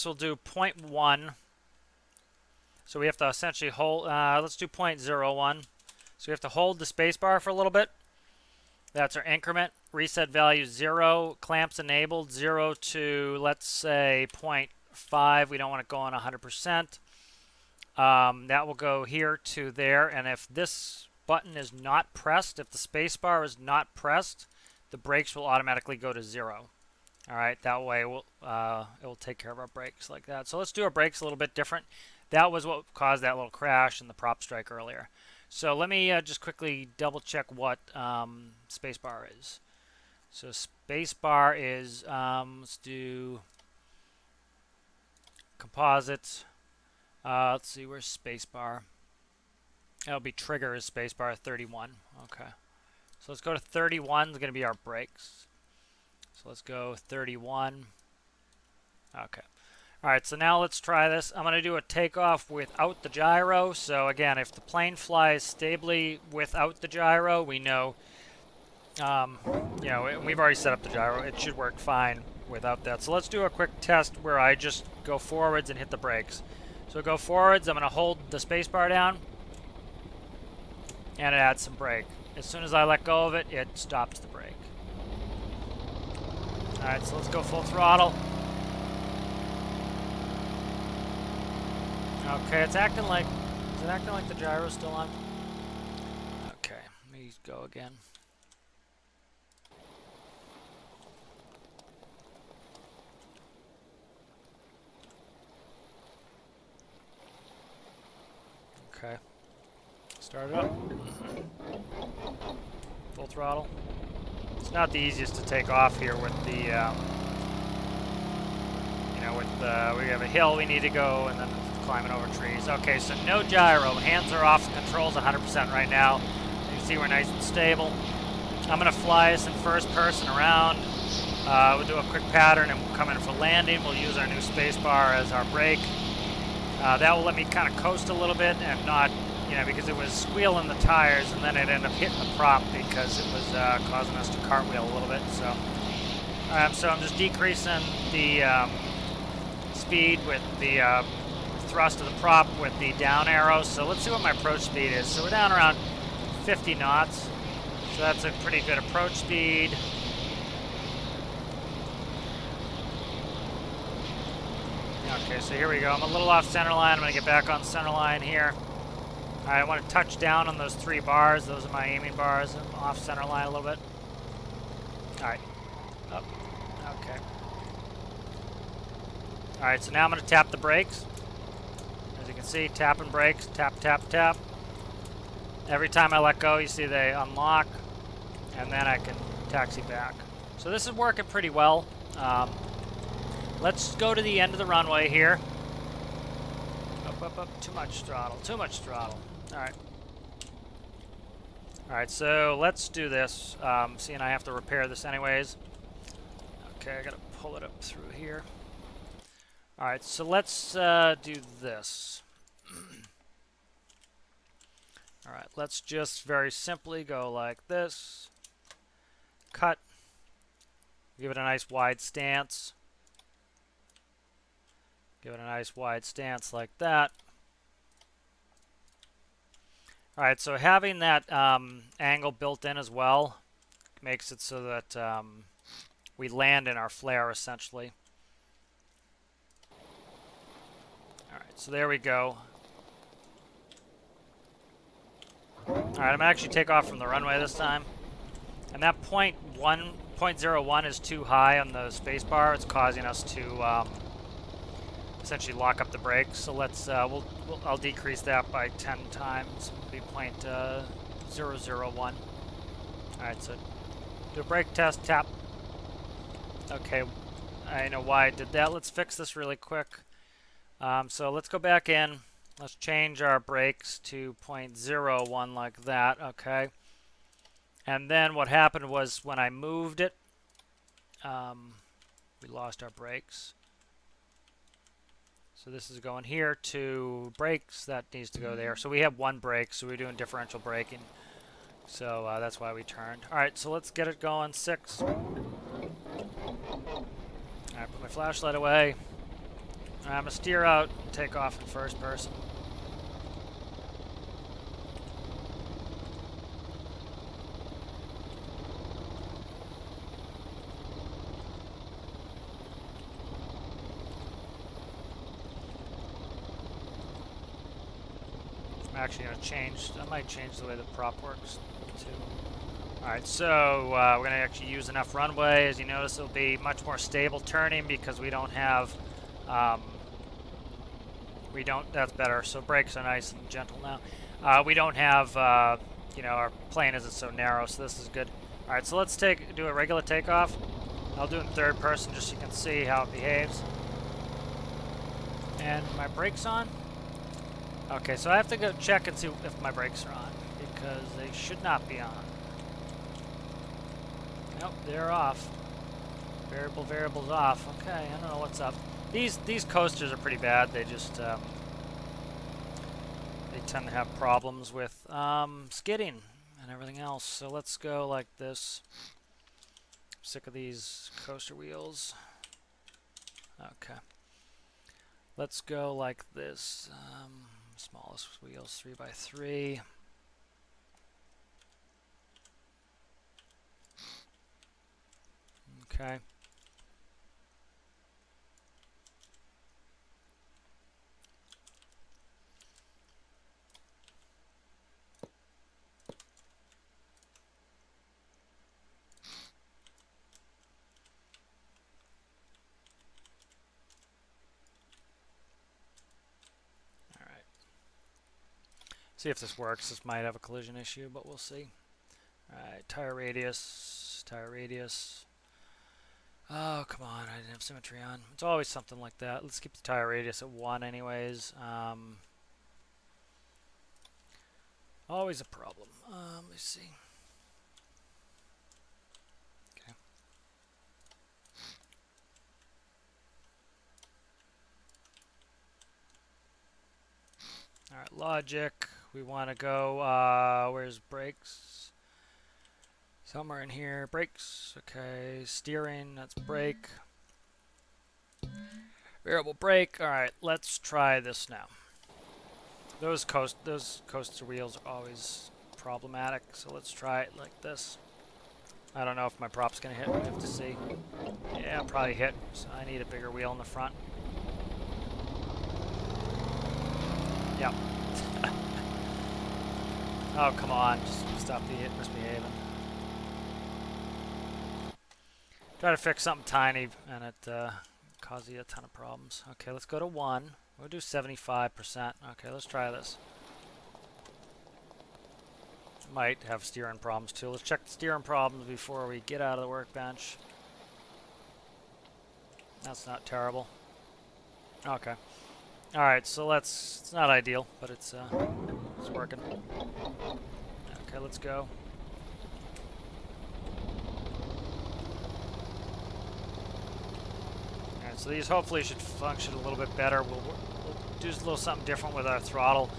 will do 0.1. So we have to essentially hold, let's do 0.01. So we have to hold the spacebar for a little bit. That's our increment. Reset value 0, clamps enabled, 0 to, let's say, 0.5. We don't want it going 100%. That will go here to there, and if this button is not pressed, if the spacebar is not pressed, the brakes will automatically go to 0. All right, that way it will take care of our brakes like that. So let's do our brakes a little bit different. That was what caused that little crash in the prop strike earlier. So let me just quickly double check what spacebar is. So spacebar is, let's do composites. Let's see, where's spacebar? That'll be trigger is spacebar 31. Okay. So let's go to 31. It's going to be our brakes. So let's go 31. Okay. All right, so now let's try this. I'm going to do a takeoff without the gyro. So again, if the plane flies stably without the gyro, we know, you know, we've already set up the gyro. It should work fine without that. So let's do a quick test where I just go forwards and hit the brakes. So go forwards, I'm going to hold the spacebar down, and it adds some brake. As soon as I let go of it, it stops the brake. Alright, so let's go full throttle. Okay, it's acting like, is it acting like the gyro's still on? Okay, let me go again. Okay. Start it up. Full throttle. It's not the easiest to take off here with the, we have a hill we need to go and then climbing over trees. Okay, so no gyro. Hands are off. The controls 100% right now. You can see we're nice and stable. I'm going to fly us in first person around. We'll do a quick pattern and we'll come in for landing. We'll use our new spacebar as our brake. That will let me kind of coast a little bit and not, because it was squealing the tires and then it ended up hitting the prop because it was causing us to cartwheel a little bit. So I'm just decreasing the speed with the thrust of the prop with the down arrow. So let's see what my approach speed is. So we're down around 50 knots. So that's a pretty good approach speed. Okay, so here we go. I'm a little off center line. I'm going to get back on center line here. All right, I want to touch down on those 3 bars. Those are my aiming bars. I'm off center line a little bit. All right. Up. Okay. All right, so now I'm going to tap the brakes. As you can see, tapping brakes, tap, tap, tap. Every time I let go, you see they unlock, and then I can taxi back. So this is working pretty well. Let's go to the end of the runway here. Up, up, up. Too much throttle. Too much throttle. All right. All right, so let's do this. Seeing I have to repair this anyways. Okay, I got to pull it up through here. All right, so let's do this. All right, let's just very simply go like this. Cut. Give it a nice wide stance. Give it a nice wide stance like that. All right, so having that angle built in as well makes it so that we land in our flare essentially. All right, so there we go. All right, I'm gonna actually take off from the runway this time. And that 0.01 is too high on the spacebar. It's causing us to essentially lock up the brakes. So let's I'll decrease that by 10 times. It'll be 0.001. All right, so do a brake test. Tap. Okay, I know why I did that. Let's fix this really quick. So let's go back in. Let's change our brakes to 0.01 like that. Okay. And then what happened was when I moved it, we lost our brakes. So this is going here to brakes. That needs to go there. So we have 1 brake, so we're doing differential braking. So that's why we turned. All right, so let's get it going. 6. All right, put my flashlight away. All right, I'm going to steer out and take off in first person. I'm actually going to change, I might change the way the prop works too. Alright, so we're going to actually use enough runway. As you notice, it'll be much more stable turning because we don't have, that's better. So brakes are nice and gentle now. We don't have, our plane isn't so narrow, so this is good. Alright, so let's do a regular takeoff. I'll do it in third person just so you can see how it behaves. And my brakes on. Okay, so I have to go check and see if my brakes are on, because they should not be on. Nope, they're off. Variable's off. Okay, I don't know what's up. These coasters are pretty bad. They just they tend to have problems with skidding and everything else. So let's go like this. I'm sick of these coaster wheels. Okay. Let's go like this. Smallest wheels, 3x3. Okay. See if this works. This might have a collision issue, but we'll see. Alright, tire radius, tire radius. Oh, come on, I didn't have symmetry on. It's always something like that. Let's keep the tire radius at 1 anyways. Always a problem. Let me see. Okay. Alright, logic. We want to go, where's brakes? Somewhere in here. Brakes. Okay. Steering. That's brake. Variable brake. Alright, let's try this now. Those coaster wheels are always problematic, so let's try it like this. I don't know if my prop's going to hit. We have to see. Yeah, probably hit, so I need a bigger wheel in the front. Yep. Oh, come on. Just stop the misbehaving. Try to fix something tiny, and it causes you a ton of problems. Okay, let's go to 1. We'll do 75%. Okay, let's try this. Might have steering problems too. Let's check the steering problems before we get out of the workbench. That's not terrible. Okay. Alright, so it's not ideal, but it's working. Okay, let's go. Alright, so these hopefully should function a little bit better. We'll do a little something different with our throttle.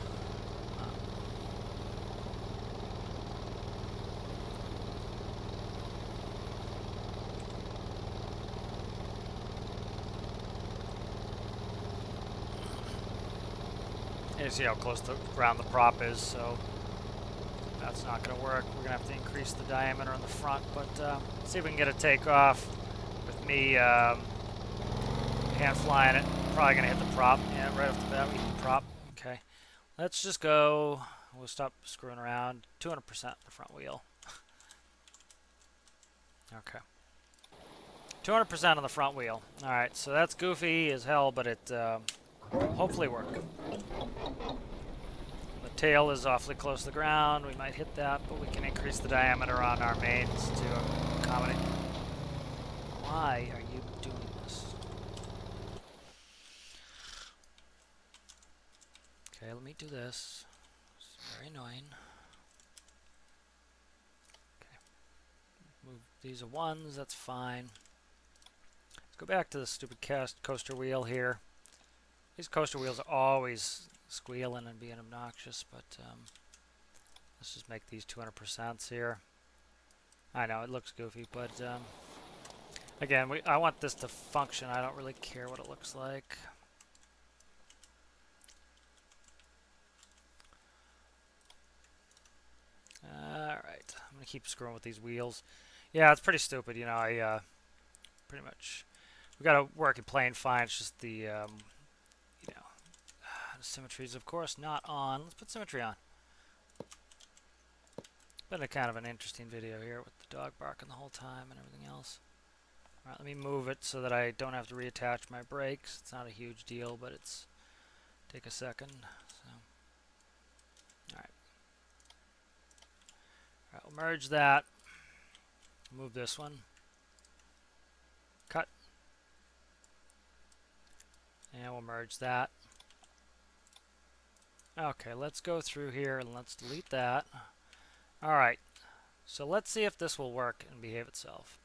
You see how close to the ground the prop is, so that's not going to work. We're going to have to increase the diameter in the front, but see if we can get a takeoff with me hand flying it. Probably going to hit the prop. Yeah, right off the bat we hit the prop. Okay. Let's just go. We'll stop screwing around. 200% the front wheel. Okay. 200% on the front wheel. Alright, so that's goofy as hell, but it hopefully work. The tail is awfully close to the ground. We might hit that, but we can increase the diameter on our mains to accommodate. Why are you doing this? Okay, let me do this. It's very annoying. Okay. Move these are 1s, that's fine. Let's go back to the stupid coaster wheel here. These coaster wheels are always squealing and being obnoxious, but let's just make these 200% here. I know, it looks goofy, but again, I want this to function. I don't really care what it looks like. Alright, I'm going to keep screwing with these wheels. Yeah, it's pretty stupid, you know, I pretty much, we got to work it playing fine. It's just the, you know, the symmetry is of course not on. Let's put symmetry on. Been a kind of an interesting video here with the dog barking the whole time and everything else. Alright, let me move it so that I don't have to reattach my brakes. It's not a huge deal, but it's take a second. So, alright. Alright, we'll merge that. Move this one. Cut. And we'll merge that. Okay, let's go through here and let's delete that. Alright, so let's see if this will work and behave itself.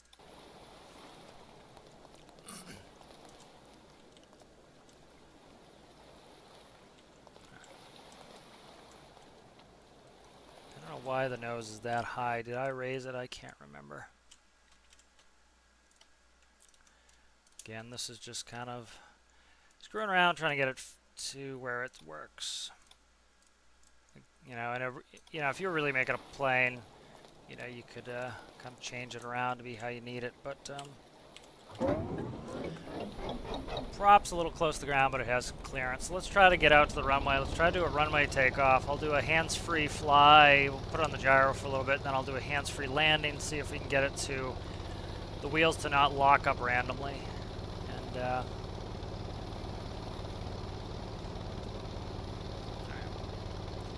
I don't know why the nose is that high. Did I raise it? I can't remember. Again, this is just kind of screwing around trying to get it to where it works. You know, and you know, if you're really making a plane, you know, you could kind of change it around to be how you need it. But prop's a little close to the ground, but it has some clearance. So let's try to get out to the runway. Let's try to do a runway takeoff. I'll do a hands-free fly. We'll put it on the gyro for a little bit, and then I'll do a hands-free landing. See if we can get it to the wheels to not lock up randomly. And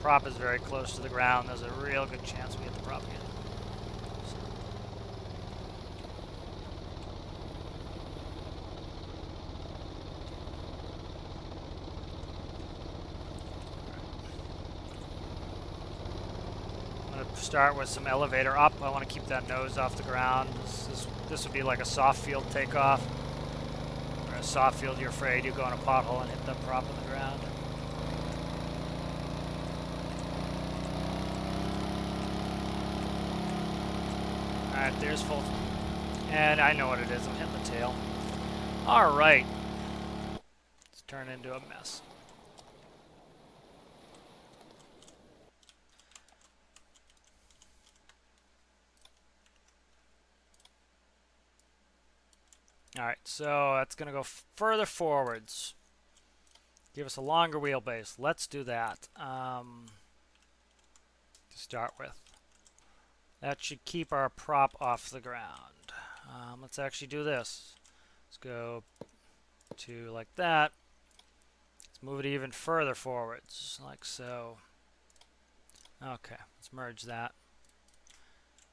prop is very close to the ground. There's a real good chance we hit the prop again. start with some elevator up. I want to keep that nose off the ground. This would be like a soft field takeoff. Or a soft field, you're afraid you go in a pothole and hit the prop on the ground. Alright, there's full. And I know what it is. I'm hitting the tail. Alright. Let's turn into a mess. Alright, so that's going to go further forwards. Give us a longer wheelbase. Let's do that to start with. That should keep our prop off the ground. Let's actually do this. Let's go to like that. Let's move it even further forwards, like so. Okay, let's merge that.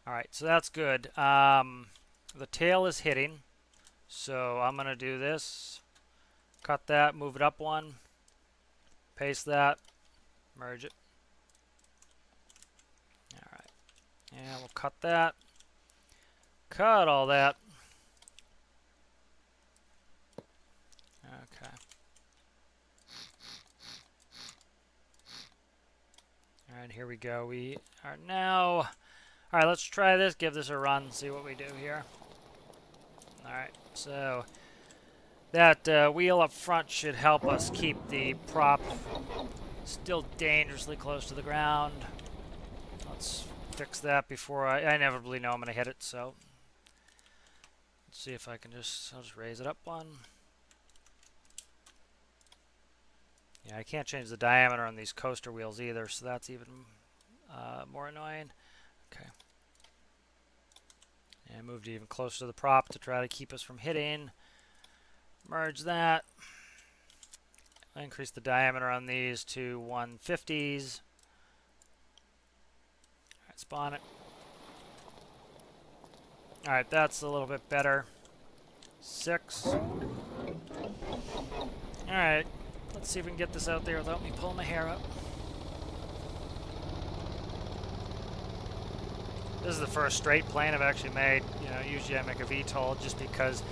Alright, so that's good. The tail is hitting. So I'm going to do this, cut that, move it up one, paste that, merge it. Alright, and we'll cut that, cut all that. Okay. Alright, here we go. We are now, alright, let's try this, give this a run, see what we do here. Alright, so that wheel up front should help us keep the prop still dangerously close to the ground. Let's fix that before I inevitably know I'm going to hit it, so let's see if I can I'll just raise it up one. Yeah, I can't change the diameter on these coaster wheels either, so that's even more annoying. Okay. And moved even closer to the prop to try to keep us from hitting. Merge that. Increase the diameter on these to 150s. Alright, spawn it. Alright, that's a little bit better. 6. Alright, let's see if we can get this out there without me pulling my hair up. This is the first straight plane I've actually made. You know, usually I make a VTOL just because,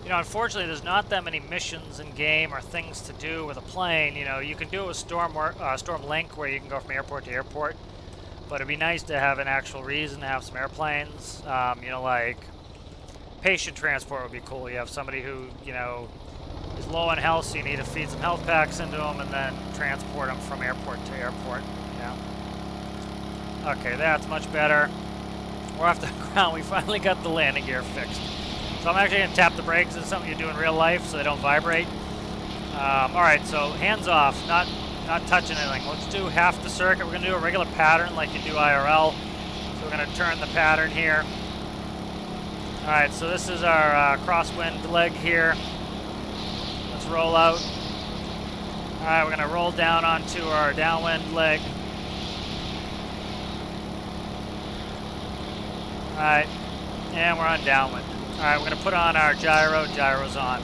you know, unfortunately there's not that many missions in game or things to do with a plane. You know, you can do it with Stormlink where you can go from airport to airport, but it'd be nice to have an actual reason to have some airplanes. You know, like patient transport would be cool. You have somebody who, you know, is low on health, so you need to feed some health packs into them and then transport them from airport to airport. Yeah. Okay, that's much better. We're off the ground. We finally got the landing gear fixed. So I'm actually going to tap the brakes. It's something you do in real life so they don't vibrate. Alright, so hands off, not touching anything. Let's do half the circuit. We're going to do a regular pattern like you do IRL. So we're going to turn the pattern here. Alright, so this is our crosswind leg here. Let's roll out. Alright, we're going to roll down onto our downwind leg. Alright, and we're on downwind. Alright, we're going to put on our gyro. Gyro's on.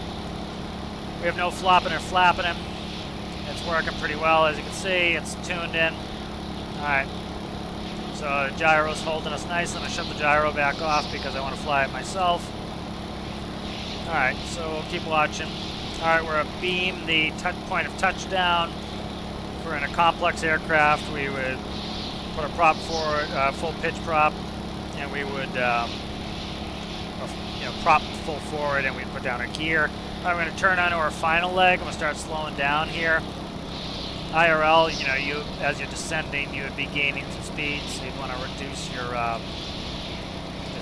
We have no flopping or flapping him. It's working pretty well, as you can see. It's tuned in. Alright, so the gyro's holding us nice. I'm going to shut the gyro back off because I want to fly it myself. Alright, so we'll keep watching. Alright, we're abeam the point of touchdown. If we're in a complex aircraft, we would put a prop forward, full pitch prop, and we would you know, prop full forward, and we'd put down our gear. All right, we're going to turn onto our final leg. I'm going to start slowing down here. IRL, you know, as you're descending, you would be gaining some speed, so you'd want to reduce your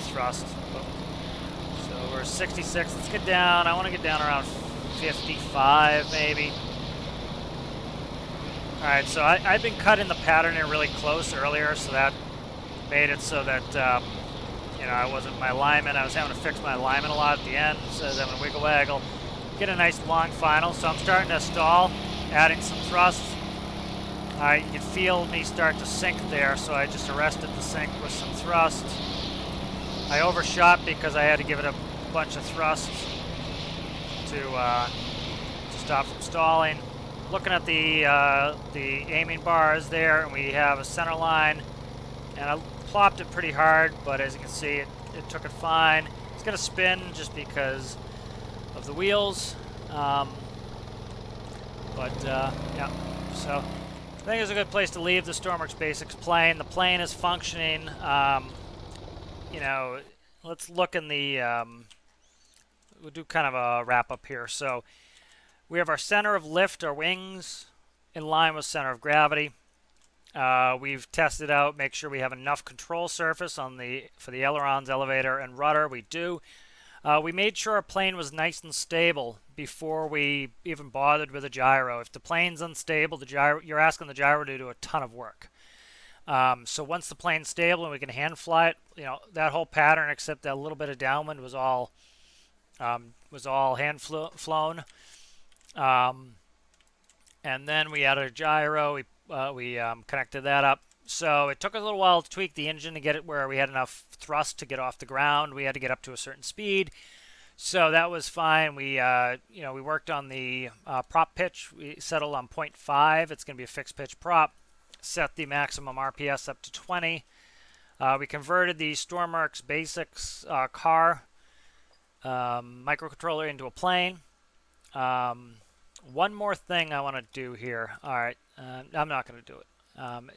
thrust. So we're 66. Let's get down. I want to get down around 55, maybe. All right, so I've been cutting the pattern here really close earlier, so that made it so that you know, I wasn't my alignment. I was having to fix my alignment a lot at the end, so I was having to wiggle waggle. Get a nice long final. So I'm starting to stall, adding some thrust. You can feel me start to sink there, so I just arrested the sink with some thrust. I overshot because I had to give it a bunch of thrust to stop from stalling. Looking at the aiming bars there, and we have a center line and a clopped it pretty hard, but as you can see, it took it fine. It's going to spin just because of the wheels. Yeah, so I think it's a good place to leave the Stormworks Basics plane. The plane is functioning. You know, let's look in the, we'll do kind of a wrap up here. So we have our center of lift, our wings, in line with center of gravity. We've tested out, make sure we have enough control surface on for the ailerons, elevator, and rudder. We do. We made sure our plane was nice and stable before we even bothered with a gyro. If the plane's unstable, you're asking the gyro to do a ton of work. So once the plane's stable and we can hand fly it, you know, that whole pattern except that little bit of downwind was all hand flown. And then we added a gyro. We connected that up. So it took us a little while to tweak the engine to get it where we had enough thrust to get off the ground. We had to get up to a certain speed. So that was fine. We worked on the prop pitch. We settled on 0.5. It's going to be a fixed pitch prop. Set the maximum RPS up to 20. We converted the Stormworks Basics car microcontroller into a plane. One more thing I want to do here. All right, I'm not going to do it.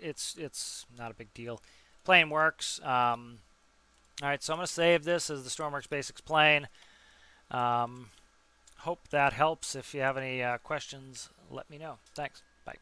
It's not a big deal. Plane works. All right, so I'm going to save this as the Stormworks Basics plane. Hope that helps. If you have any questions, let me know. Thanks. Bye.